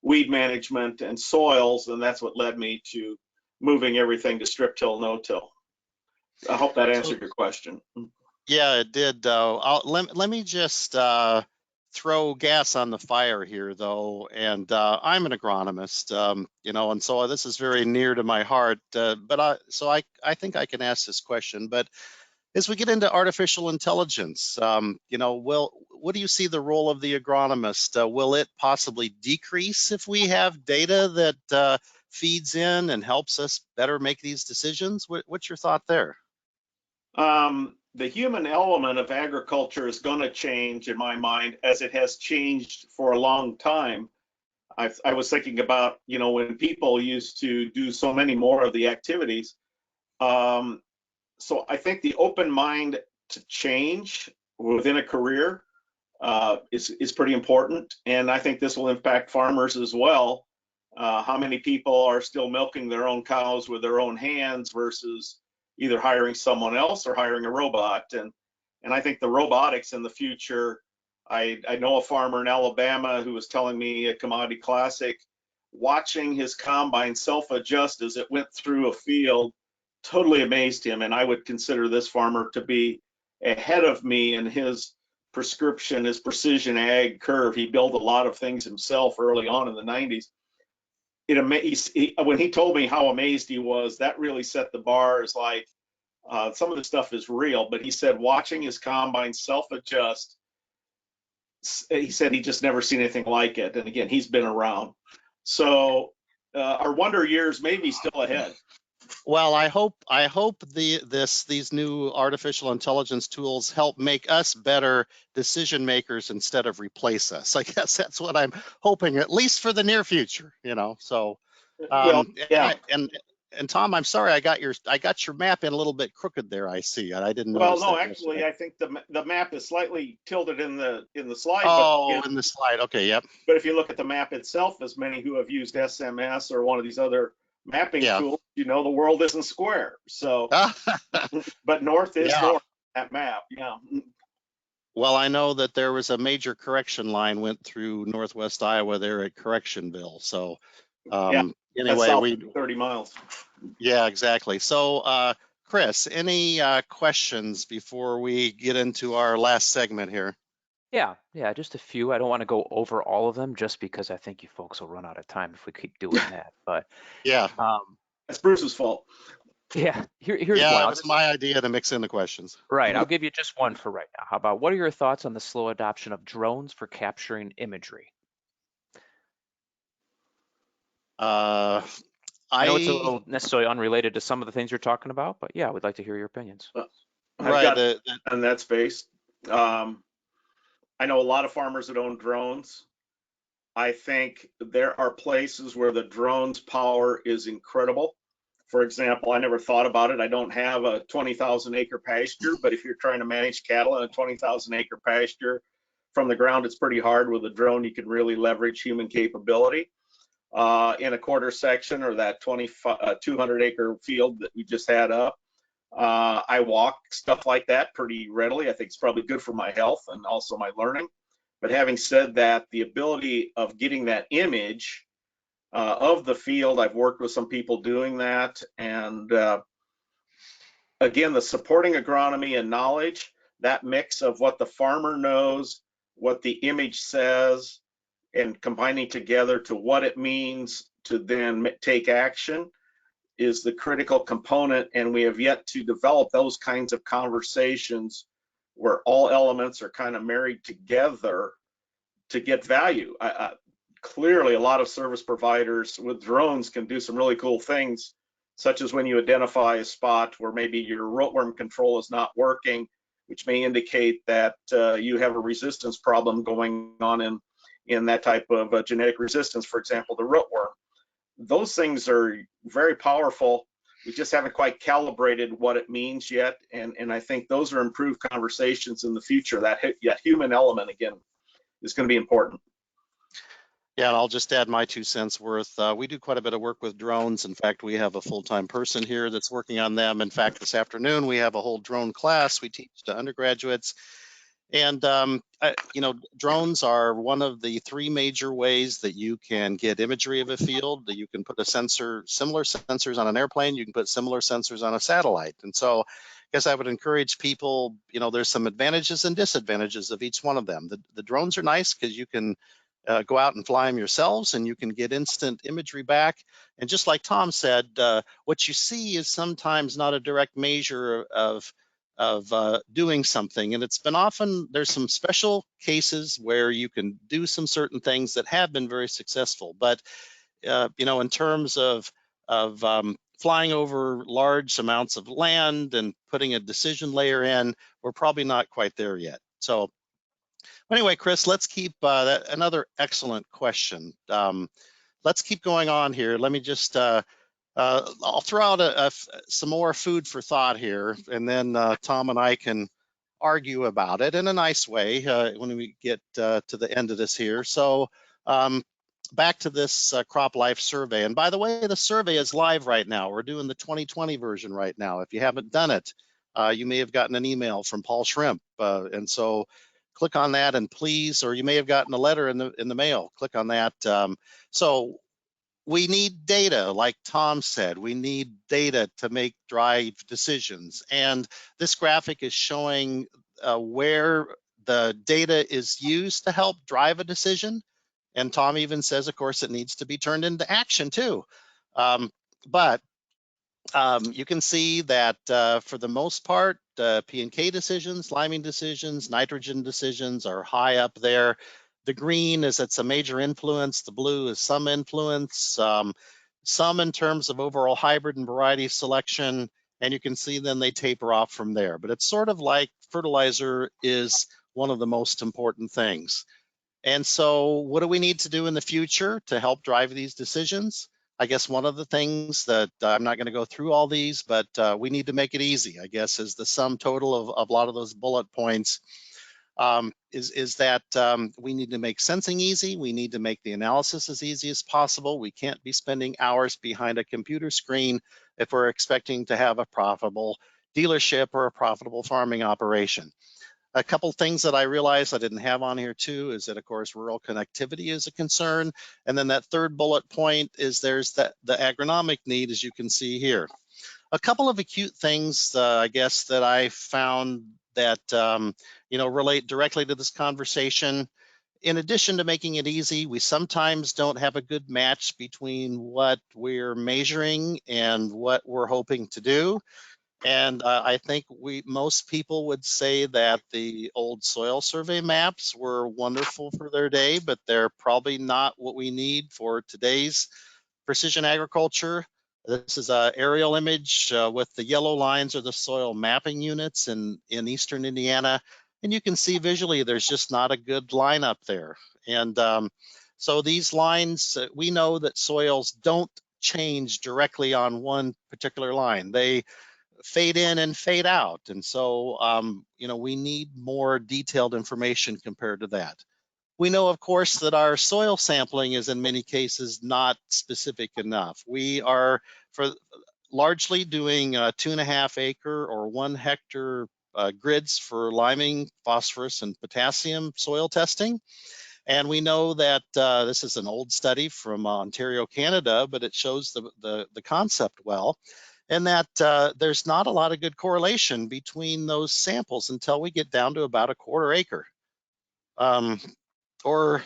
weed management and soils, and that's what led me to moving everything to strip till, no till. I hope that answered your question. Yeah, it did. Let me just throw gas on the fire here, though. And I'm an agronomist, you know, and so this is very near to my heart. But I think I can ask this question. But as we get into artificial intelligence, you know, what do you see the role of the agronomist? Will it possibly decrease if we have data that feeds in and helps us better make these decisions? What's your thought there? The human element of agriculture is going to change, in my mind, as it has changed for a long time. I was thinking about, you know, when people used to do so many more of the activities. So I think the open mind to change within a career is pretty important. And I think this will impact farmers as well. How many people are still milking their own cows with their own hands versus either hiring someone else or hiring a robot? And I think the robotics in the future, I know a farmer in Alabama who was telling me at Commodity Classic, watching his combine self-adjust as it went through a field totally amazed him. And I would consider this farmer to be ahead of me in his prescription, his precision ag curve. He built a lot of things himself early on in the 90s. When he told me how amazed he was, that really set the bar as like, some of the stuff is real, but he said watching his combine self-adjust, he said he just never seen anything like it. And again, he's been around. So our wonder years may be still ahead. Well, I hope these new artificial intelligence tools help make us better decision makers instead of replace us. I guess that's what I'm hoping, at least for the near future, you know. So Well, yeah. And Tom, I'm sorry, I got your map in a little bit crooked there, I see. I didn't Well, notice no, that actually, yesterday. I think the map is slightly tilted in the slide. Oh, but in the slide. Okay, yep. But if you look at the map itself, as many who have used SMS or one of these other mapping Yeah. tools, you know the world isn't square. So, but north is Yeah. north, that map. Yeah. Well, I know that there was a major correction line went through Northwest Iowa there at Correctionville. So Yeah. That's anyway, south of 30 miles. yeah, exactly. So Chris, any questions before we get into our last segment here? Yeah, just a few. I don't want to go over all of them just because I think you folks will run out of time if we keep doing that. But Yeah. That's Bruce's fault. Yeah, here's Yeah, one. it was my idea to mix in the questions. Right, I'll give you just one for right now. How about what are your thoughts on the slow adoption of drones for capturing imagery? I know it's a little necessarily unrelated to some of the things you're talking about, but yeah, we'd like to hear your opinions. I've got on that space. I know a lot of farmers that own drones. I think there are places where the drone's power is incredible. For example, I never thought about it. I don't have a 20,000 acre pasture, but if you're trying to manage cattle in a 20,000 acre pasture from the ground, it's pretty hard. With a drone, you can really leverage human capability. in a quarter section or that 200 acre field that we just had up. I walk stuff like that pretty readily. I think it's probably good for my health and also my learning. But having said that, the ability of getting that image of the field, I've worked with some people doing that. And again, the supporting agronomy and knowledge, that mix of what the farmer knows, what the image says, and combining together to what it means to then take action is the critical component. And we have yet to develop those kinds of conversations where all elements are kind of married together to get value. Clearly, a lot of service providers with drones can do some really cool things, such as when you identify a spot where maybe your rootworm control is not working, which may indicate that you have a resistance problem going on in that type of genetic resistance, for example, the rootworm. Those things are very powerful. We just haven't quite calibrated what it means yet. And I think those are improved conversations in the future. That human element, again, is going to be important. Yeah, and I'll just add my 2 cents worth. We do quite a bit of work with drones. In fact, we have a full-time person here that's working on them. In fact, this afternoon, we have a whole drone class we teach to undergraduates. And, drones are one of the 3 major ways that you can get imagery of a field. That you can put similar sensors on an airplane. You can put similar sensors on a satellite. And so I guess I would encourage people, there's some advantages and disadvantages of each one of them. The drones are nice because you can go out and fly them yourselves, and you can get instant imagery back. And just like Tom said, what you see is sometimes not a direct measure of doing something. And it's been often, there's some special cases where you can do some certain things that have been very successful. But, in terms of flying over large amounts of land and putting a decision layer in, we're probably not quite there yet. So anyway, Chris, let's keep another excellent question. Let's keep going on here. Let me just, I'll throw out some more food for thought here, and then Tom and I can argue about it in a nice way when we get to the end of this here. So back to this crop life survey. And by the way, the survey is live right now. We're doing the 2020 version right now. If you haven't done it, you may have gotten an email from Paul Shrimp. And so click on that, and please, or you may have gotten a letter in the mail. Click on that. So we need data, like Tom said. We need data to drive decisions. And this graphic is showing where the data is used to help drive a decision. And Tom even says, of course, it needs to be turned into action too. But you can see that for the most part, P&K decisions, liming decisions, nitrogen decisions are high up there. The green is it's a major influence. The blue is some influence, some in terms of overall hybrid and variety selection. And you can see then they taper off from there. But it's sort of like fertilizer is one of the most important things. And so what do we need to do in the future to help drive these decisions? I guess one of the things that I'm not going to go through all these, but we need to make it easy, I guess, is the sum total of a lot of those bullet points, is that we need to make sensing easy. We need to make the analysis as easy as possible. We can't be spending hours behind a computer screen if we're expecting to have a profitable dealership or a profitable farming operation. A couple things that I realized I didn't have on here too is that, of course, rural connectivity is a concern. And then that third bullet point is there's the agronomic need, as you can see here. A couple of acute things, I guess, that I found that, relate directly to this conversation. In addition to making it easy, we sometimes don't have a good match between what we're measuring and what we're hoping to do. And I think most people would say that the old soil survey maps were wonderful for their day, but they're probably not what we need for today's precision agriculture. This is an aerial image with the yellow lines are the soil mapping units in eastern Indiana. And you can see visually there's just not a good line up there. And so these lines, we know that soils don't change directly on one particular line. They fade in and fade out. And so, we need more detailed information compared to that. We know, of course, that our soil sampling is in many cases not specific enough. We are largely doing 2.5 acre or 1 hectare grids for liming, phosphorus, and potassium soil testing. And we know that this is an old study from Ontario, Canada, but it shows the concept well, and that there's not a lot of good correlation between those samples until we get down to about 1/4 acre. Or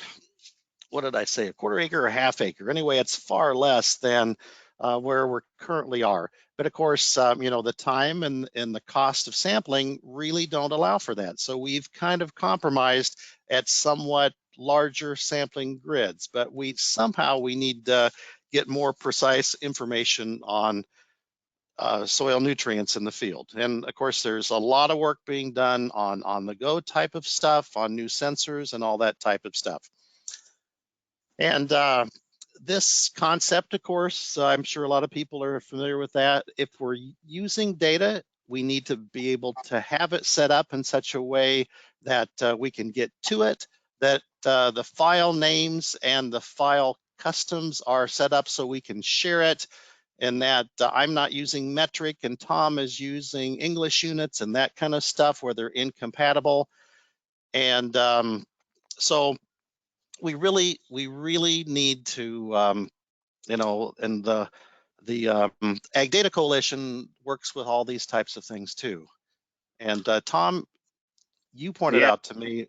what did I say, 1/4 acre or 1/2 acre? Anyway, it's far less than where we currently are. But of course, the time and the cost of sampling really don't allow for that. So we've kind of compromised at somewhat larger sampling grids, but we need to get more precise information on soil nutrients in the field. And of course, there's a lot of work being done on the go type of stuff, on new sensors and all that type of stuff. And this concept, of course, I'm sure a lot of people are familiar with that. If we're using data, we need to be able to have it set up in such a way that we can get to it, that the file names and the file customs are set up so we can share it, and that I'm not using metric and Tom is using English units and that kind of stuff where they're incompatible. And so we really need to, and the Ag Data Coalition works with all these types of things too. And Tom, you pointed out to me,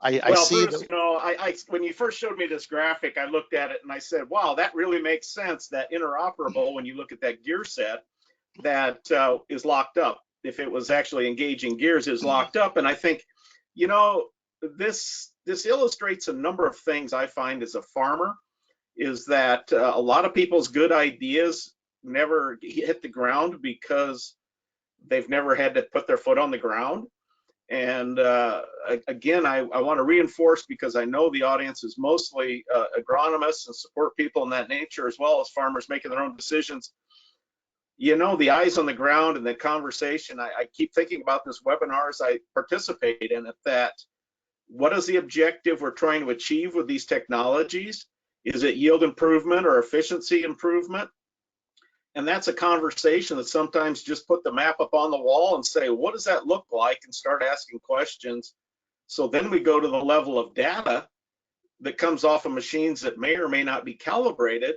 I see Bruce, that. when you first showed me this graphic, I looked at it and I said, wow, that really makes sense. That interoperable, when you look at that gear set, that is locked up. If it was actually engaging gears, is locked up. And I think, this illustrates a number of things I find as a farmer, is that a lot of people's good ideas never hit the ground because they've never had to put their foot on the ground. And again, I want to reinforce, because I know the audience is mostly agronomists and support people in that nature, as well as farmers making their own decisions. The eyes on the ground and the conversation, I keep thinking about this webinar as I participate in it, that what is the objective we're trying to achieve with these technologies? Is it yield improvement or efficiency improvement? And that's a conversation that sometimes just put the map up on the wall and say, what does that look like? And start asking questions. So then we go to the level of data that comes off of machines that may or may not be calibrated.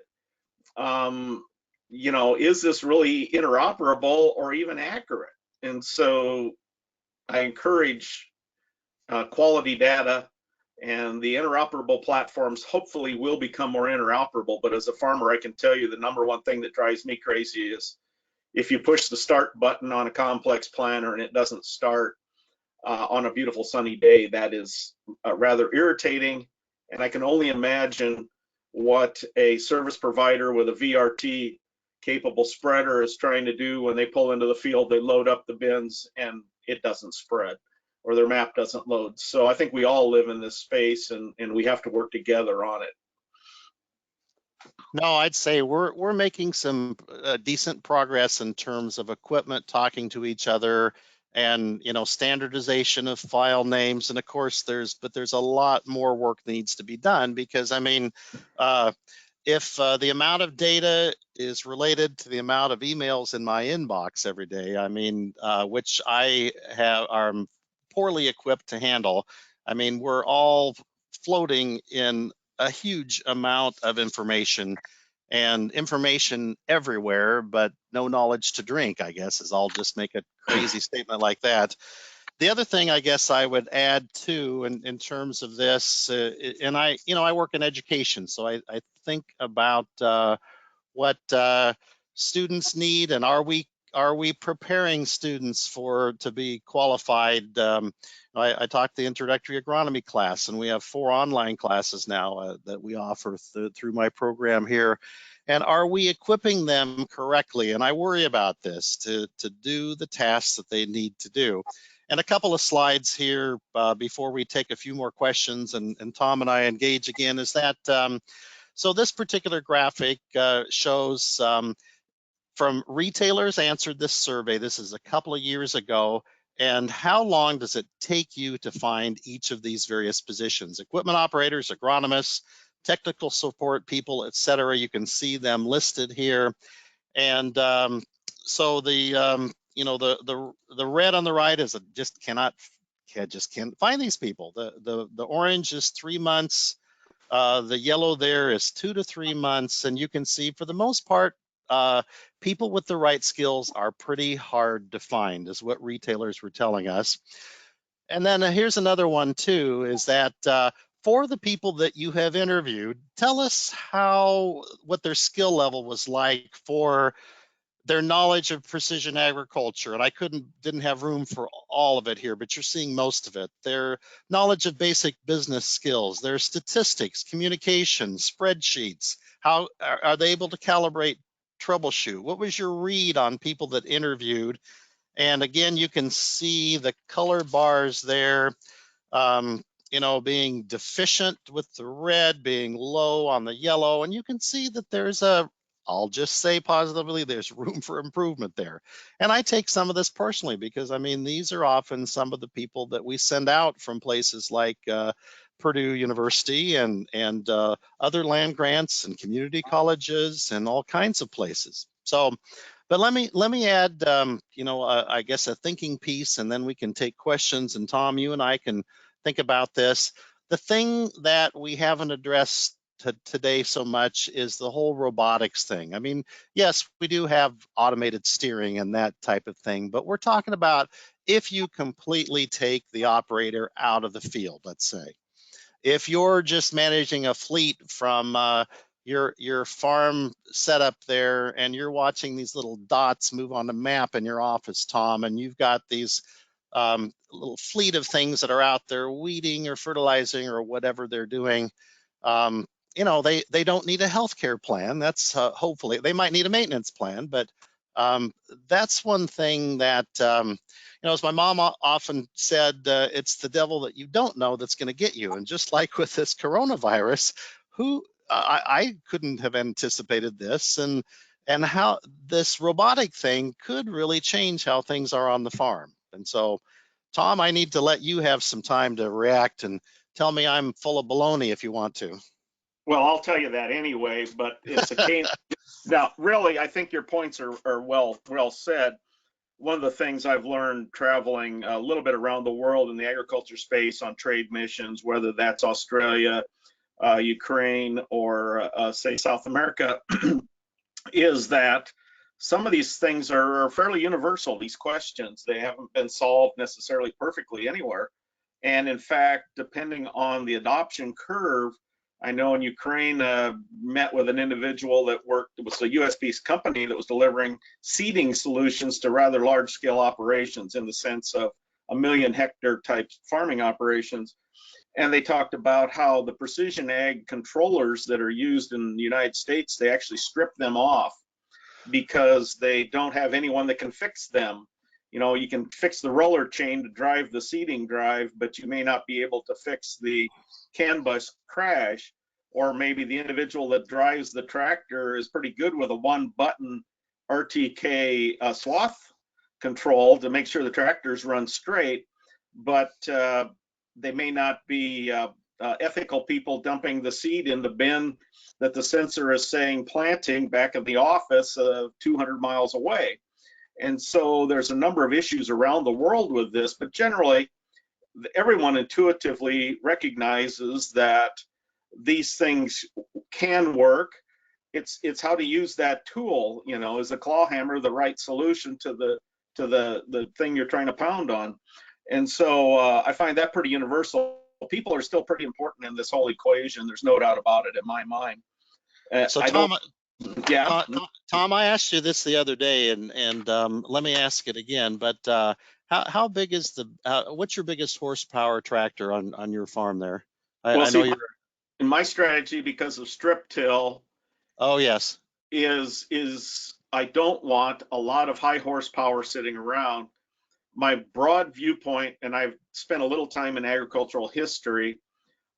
Is this really interoperable or even accurate? And so I encourage quality data, and the interoperable platforms hopefully will become more interoperable. But as a farmer, I can tell you the number one thing that drives me crazy is if you push the start button on a complex planner and it doesn't start on a beautiful sunny day. That is rather irritating. And I can only imagine what a service provider with a VRT capable spreader is trying to do when they pull into the field. They load up the bins and it doesn't spread, or their map doesn't load. So I think we all live in this space, and we have to work together on it. No, I'd say we're making some decent progress in terms of equipment talking to each other, and standardization of file names. And of course, there's a lot more work that needs to be done, because if the amount of data is related to the amount of emails in my inbox every day, which are poorly equipped to handle. We're all floating in a huge amount of information, and information everywhere, but no knowledge to drink, I guess, is I'll just make a crazy statement like that. The other thing I guess I would add too, in terms of this, and I work in education, so I think about what students need, and are we preparing students to be qualified? I taught the introductory agronomy class, and we have 4 online classes now that we offer through my program here. And are we equipping them correctly? And I worry about this, to do the tasks that they need to do. And a couple of slides here before we take a few more questions and Tom and I engage again, is that so this particular graphic shows from retailers answered this survey. This is a couple of years ago, And how long does it take you to find each of these various positions? Equipment operators, agronomists, technical support people, etc. You can see them listed here. And so the red on the right is just can't find these people. The orange is 3 months. The yellow there is 2 to 3 months, and you can see for the most part, people with the right skills are pretty hard to find, is what retailers were telling us. And then here's another one too, is that for the people that you have interviewed, tell us what their skill level was like for their knowledge of precision agriculture. And I didn't have room for all of it here, but you're seeing most of it. Their knowledge of basic business skills, their statistics, communication, spreadsheets. How are they able to calibrate, troubleshoot? What was your read on people that interviewed? And again, you can see the color bars there, being deficient with the red, being low on the yellow. And you can see that I'll just say positively, there's room for improvement there. And I take some of this personally because, I mean, these are often some of the people that we send out from places like Purdue University and other land grants and community colleges and all kinds of places. So, but let me add, I guess a thinking piece, and then we can take questions. And Tom, you and I can think about this. The thing that we haven't addressed today so much is the whole robotics thing. I mean, yes, we do have automated steering and that type of thing, but we're talking about if you completely take the operator out of the field, let's say. If you're just managing a fleet from your farm setup there, and you're watching these little dots move on the map in your office, Tom, and you've got these little fleet of things that are out there weeding or fertilizing or whatever they're doing, they don't need a healthcare plan. That's hopefully they might need a maintenance plan, but that's one thing that as my mom often said, it's the devil that you don't know that's going to get you. And just like with this coronavirus, I couldn't have anticipated this, and how this robotic thing could really change how things are on the farm. And so, Tom, I need to let you have some time to react and tell me I'm full of baloney if you want to. Well, I'll tell you that anyway, but it's a case. Now, really, I think your points are well said. One of the things I've learned traveling a little bit around the world in the agriculture space on trade missions, whether that's Australia, Ukraine, or say South America, is that some of these things are fairly universal, these questions. They haven't been solved necessarily perfectly anywhere. And in fact, depending on the adoption curve, I know in Ukraine, met with an individual that worked, it was a US-based company that was delivering seeding solutions to rather large scale operations in the sense of 1 million hectare type farming operations. And they talked about how the precision ag controllers that are used in the United States, they actually strip them off because they don't have anyone that can fix them. You can fix the roller chain to drive the seeding drive, but you may not be able to fix the CAN bus crash, or maybe the individual that drives the tractor is pretty good with a one button RTK swath control to make sure the tractors run straight, but they may not be ethical people dumping the seed in the bin that the sensor is saying planting back in the office 200 miles away. And so there's a number of issues around the world with this, but generally everyone intuitively recognizes that these things can work. It's how to use that tool. Is a claw hammer the right solution to the thing you're trying to pound on? And so I find that pretty universal. People are still pretty important in this whole equation. There's no doubt about it in my mind. So Tom, Tom, I asked you this the other day, and let me ask it again. But how big is what's your biggest horsepower tractor on your farm there? I know you're in my strategy, because of strip till. Oh yes. Is I don't want a lot of high horsepower sitting around. My broad viewpoint, and I've spent a little time in agricultural history,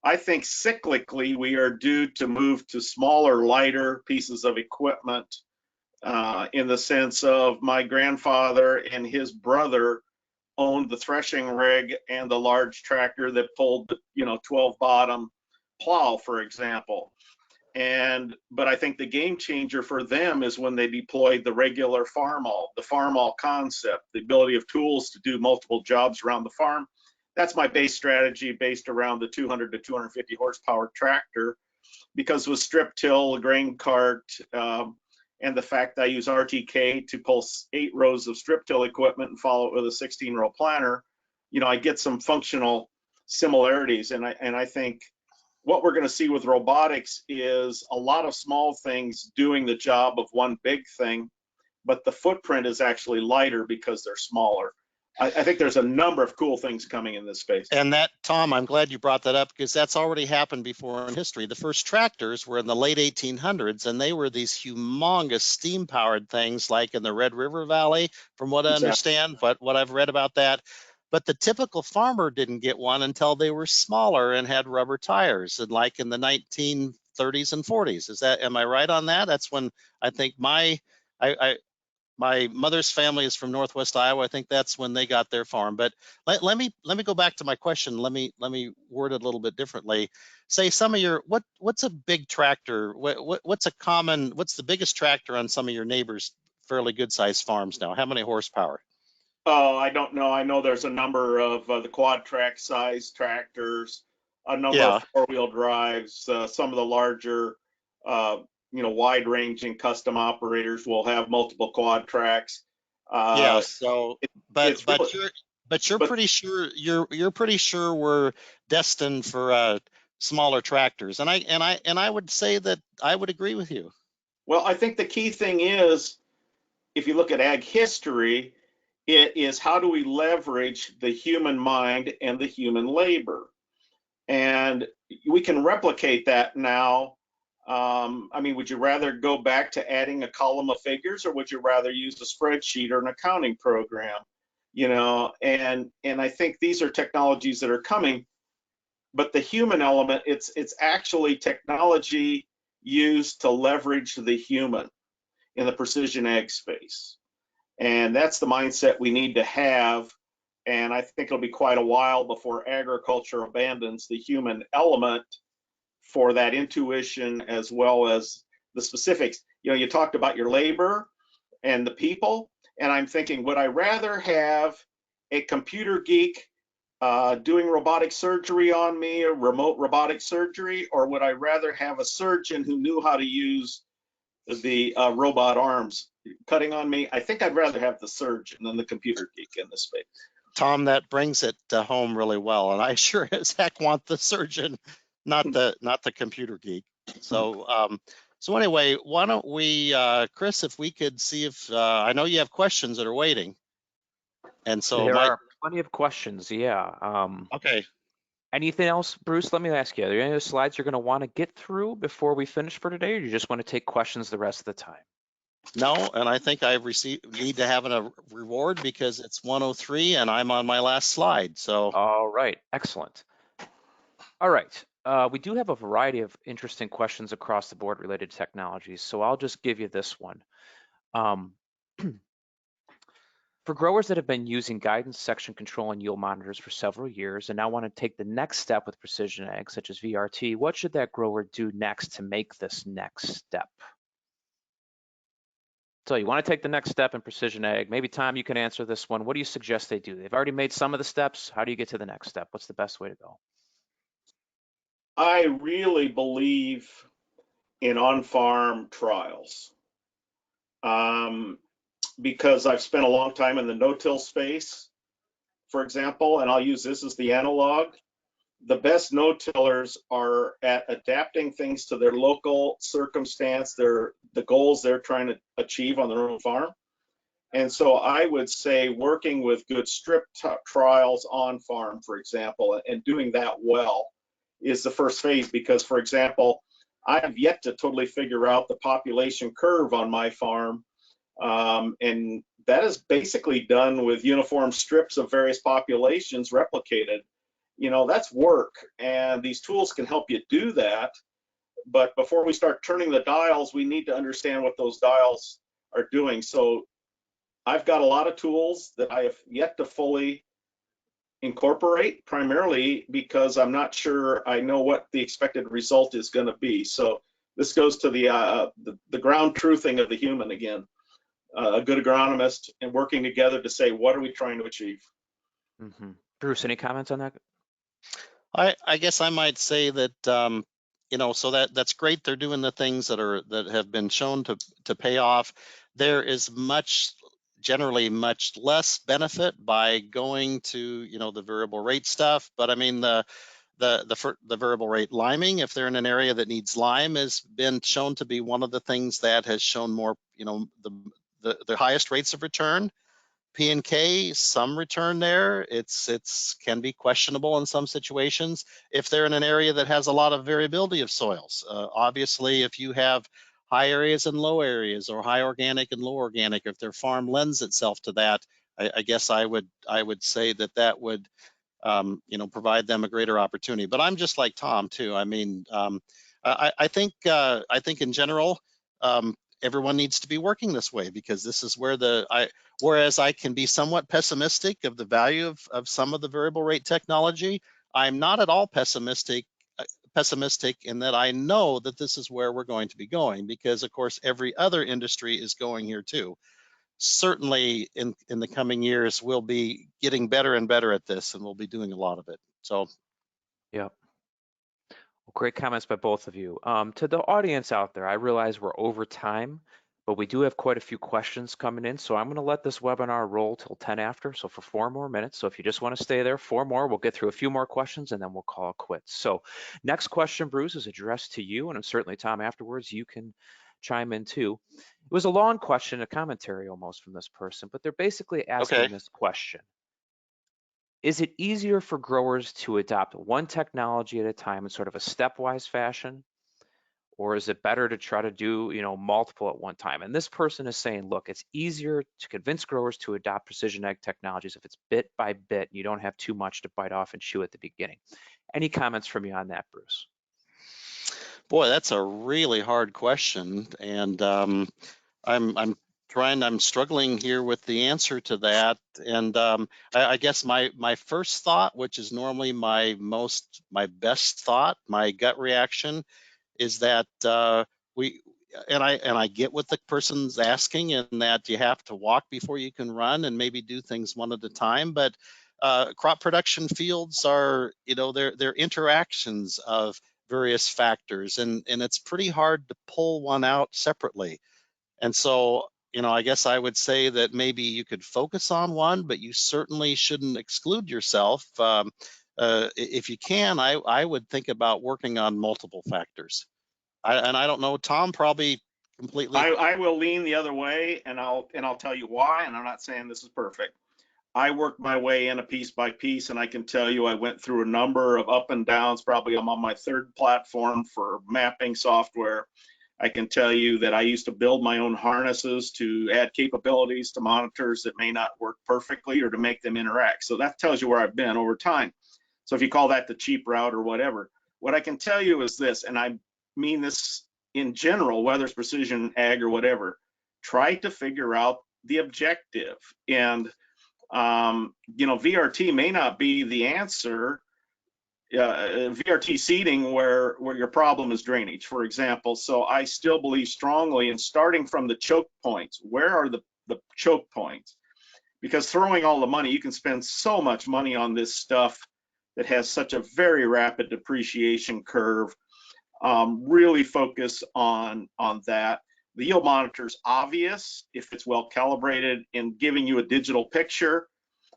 I think cyclically we are due to move to smaller, lighter pieces of equipment, in the sense of my grandfather and his brother owned the threshing rig and the large tractor that pulled the 12 bottom plow, for example. But I think the game changer for them is when they deployed the regular farmall, the farmall concept, the ability of tools to do multiple jobs around the farm. That's my base strategy, based around the 200 to 250 horsepower tractor, because with strip till, a grain cart, and the fact that I use RTK to pull 8 rows of strip till equipment and follow it with a 16-row planter, I get some functional similarities. And I think what we're going to see with robotics is a lot of small things doing the job of one big thing, but the footprint is actually lighter because they're smaller. I think there's a number of cool things coming in this space. And that, Tom, I'm glad you brought that up, because that's already happened before in history. The first tractors were in the late 1800s, and they were these humongous steam-powered things, like in the Red River Valley, from what I understand, what I've read about that. But the typical farmer didn't get one until they were smaller and had rubber tires, and like in the 1930s and 40s. Am I right on that? That's when I think my mother's family is from Northwest Iowa. I think that's when they got their farm. But let me go back to my question. Let me word it a little bit differently. Say some of your what's a big tractor? What's the biggest tractor on some of your neighbors' fairly good sized farms now? How many horsepower? Oh, I don't know. I know there's a number of the quad track size tractors, a number of 4-wheel drives, some of the larger, wide ranging custom operators will have multiple quad tracks. So, but you're pretty sure you're pretty sure we're destined for smaller tractors, and I would say that I would agree with you. Well, I think the key thing is, if you look at ag history, it is how do we leverage the human mind and the human labor? And we can replicate that now. Would you rather go back to adding a column of figures, or would you rather use a spreadsheet or an accounting program? And I think these are technologies that are coming, but the human element, it's actually technology used to leverage the human in the precision ag space. And that's the mindset we need to have. And I think it'll be quite a while before agriculture abandons the human element for that intuition, as well as the specifics. You talked about your labor and the people, and I'm thinking, would I rather have a computer geek doing robotic surgery on me, or remote robotic surgery, or would I rather have a surgeon who knew how to use the robot arms cutting on me? I think I'd rather have the surgeon than the computer geek in this space. Tom, that brings it home really well, and I sure as heck want the surgeon, not the computer geek. So anyway, why don't we, Chris, if we could see if I know you have questions that are waiting, and so there are plenty of questions. Yeah. Okay. Anything else, Bruce? Let me ask you, are there any other slides you're going to want to get through before we finish for today, or do you just want to take questions the rest of the time? No, and I think I've need to have a reward because it's 1:03 and I'm on my last slide. So. All right, excellent. All right, we do have a variety of interesting questions across the board related to technologies, so I'll just give you this one. For growers that have been using guidance, section control, and yield monitors for several years and now want to take the next step with precision ag, such as VRT, what should that grower do next to make this next step? So you want to take the next step in precision ag. Maybe, Tom, you can answer this one. What do you suggest they do? They've already made some of the steps. How do you get to the next step? What's the best way to go? I really believe in on-farm trials. Because I've spent a long time in the no-till space, for example, and I'll use this as the analog. The best no-tillers are at adapting things to their local circumstance, the goals they're trying to achieve on their own farm. And so I would say working with good strip trials on farm, for example, and doing that well is the first phase, because, for example, I have yet to totally figure out the population curve on my farm. And that is basically done with uniform strips of various populations replicated. That's work, and these tools can help you do that. But before we start turning the dials, we need to understand what those dials are doing. So I've got a lot of tools that I have yet to fully incorporate, primarily because I'm not sure I know what the expected result is going to be. So this goes to the ground truthing of the human again. A good agronomist and working together to say, what are we trying to achieve? Mm-hmm. Bruce, any comments on that? I guess I might say that so that's great. They're doing the things that have been shown to pay off. There is generally much less benefit by going to the variable rate stuff. But I mean the variable rate liming, if they're in an area that needs lime, has been shown to be one of the things that has shown more the highest rates of return. P&K, some return there. It's can be questionable in some situations if they're in an area that has a lot of variability of soils. Obviously, if you have high areas and low areas, or high organic and low organic, if their farm lends itself to that, I guess I would say that would provide them a greater opportunity. But I'm just like Tom too. I mean, I think in general, everyone needs to be working this way, because this is where whereas I can be somewhat pessimistic of the value of some of the variable rate technology, I'm not at all pessimistic in that I know that this is where we're going to be going, because of course every other industry is going here too. Certainly in the coming years, we'll be getting better and better at this, and we'll be doing a lot of it. So Yeah. Well, great comments by both of you. To the audience out there, I realize we're over time, but we do have quite a few questions coming in, so I'm going to let this webinar roll till 10 after, so for 4 more minutes. So if you just want to stay there, 4 more, we'll get through a few more questions and then we'll call it quits. So next question, Bruce, is addressed to you, and certainly Tom, afterwards you can chime in too. It was a long question, a commentary almost from this person, but they're basically asking okay. this question. Is it easier for growers to adopt one technology at a time in sort of a stepwise fashion? Or is it better to try to do, multiple at one time? And this person is saying, look, it's easier to convince growers to adopt precision ag technologies if it's bit by bit. You don't have too much to bite off and chew at the beginning. Any comments from you on that, Bruce? Boy, that's a really hard question, and I'm struggling here with the answer to that. And I guess my first thought, which is normally my best thought, my gut reaction, is that I get what the person's asking, in that you have to walk before you can run, and maybe do things one at a time. But crop production fields are, they're interactions of various factors, and it's pretty hard to pull one out separately. And so, I guess I would say that maybe you could focus on one, but you certainly shouldn't exclude yourself. If you can, I would think about working on multiple factors. I don't know, Tom probably completely. I will lean the other way, and I'll tell you why. And I'm not saying this is perfect. I worked my way in a piece by piece, and I can tell you I went through a number of up and downs. Probably I'm on my 3rd platform for mapping software. I can tell you that I used to build my own harnesses to add capabilities to monitors that may not work perfectly, or to make them interact. So that tells you where I've been over time. So if you call that the cheap route or whatever, what I can tell you is this, and I mean this in general, whether it's precision ag or whatever, try to figure out the objective. And VRT may not be the answer. VRT seeding where your problem is drainage, for example. So I still believe strongly in starting from the choke points. Where are the choke points? Because throwing all the money, you can spend so much money on this stuff that has such a very rapid depreciation curve. Really focus on that. The yield monitor is obvious if it's well calibrated in giving you a digital picture,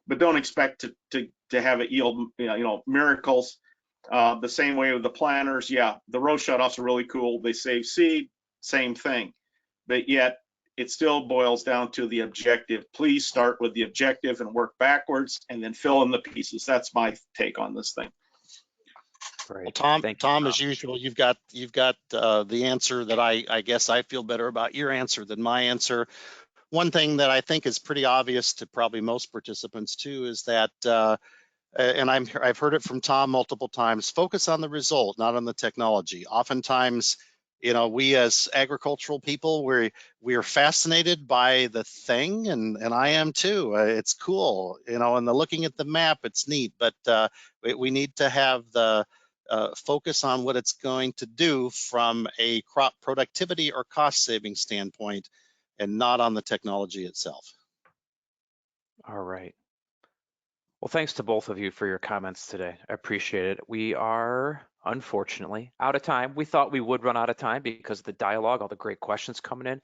but don't expect to have it yield miracles. The same way with the planters. Yeah, the row shutoffs are really cool. They save seed, same thing. But yet it still boils down to the objective. Please start with the objective and work backwards, and then fill in the pieces. That's my take on this thing. Great. Well, Thank you, Tom, as usual, you've got the answer that I guess I feel better about your answer than my answer. One thing that I think is pretty obvious to probably most participants too is that, and I've heard it from Tom multiple times, focus on the result, not on the technology. Oftentimes, You know, we as agricultural people, we are fascinated by the thing, and I am too. It's cool, you know, and the looking at the map, it's neat, but we need to have the focus on what it's going to do from a crop productivity or cost saving standpoint, and not on the technology itself. All right. Well, thanks to both of you for your comments today. I appreciate it. We are unfortunately out of time. We thought we would run out of time because of the dialogue, all the great questions coming in.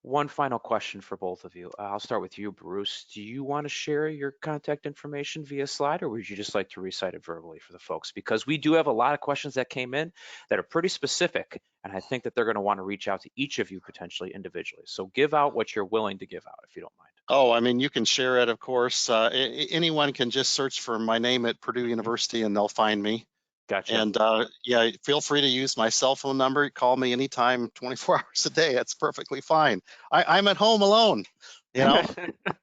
One final question for both of you. I'll start with you, Bruce. Do you want to share your contact information via slide, or would you just like to recite it verbally for the folks? Because we do have a lot of questions that came in that are pretty specific, and I think that they're going to want to reach out to each of you potentially individually. So give out what you're willing to give out, if you don't mind. Oh, I mean, you can share it, of course. Anyone can just search for my name at Purdue University and they'll find me. Gotcha. And yeah, feel free to use my cell phone number. Call me anytime, 24 hours a day. That's perfectly fine. I'm at home alone, you know.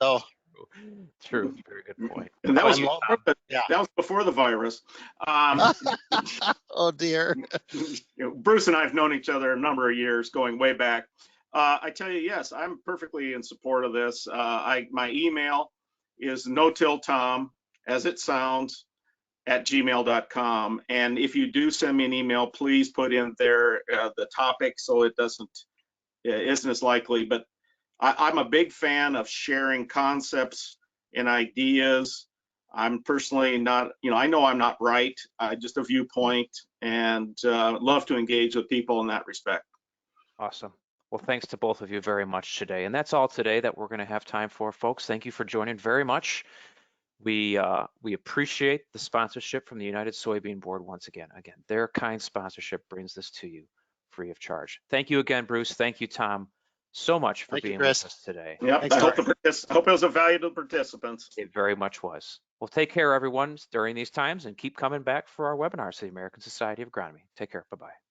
So True. Very good point. And that was yeah. That was before the virus. Oh dear. Bruce and I have known each other a number of years, going way back. I tell you, yes, I'm perfectly in support of this. My email is no-till-tom, as it sounds, @gmail.com. And if you do send me an email, please put in there the topic so it isn't as likely. But I'm a big fan of sharing concepts and ideas. I'm personally not, I know I'm not right, just a viewpoint, and love to engage with people in that respect. Awesome. Well, thanks to both of you very much today. And that's all today that we're going to have time for, folks. Thank you for joining very much. We appreciate the sponsorship from the United Soybean Board once again. Again, their kind sponsorship brings this to you free of charge. Thank you again, Bruce. Thank you, Tom, so much for being with us today. Yep. Thanks, I hope it was of value to the participants. It very much was. Well, take care, everyone, during these times, and keep coming back for our webinars to the American Society of Agronomy. Take care. Bye-bye.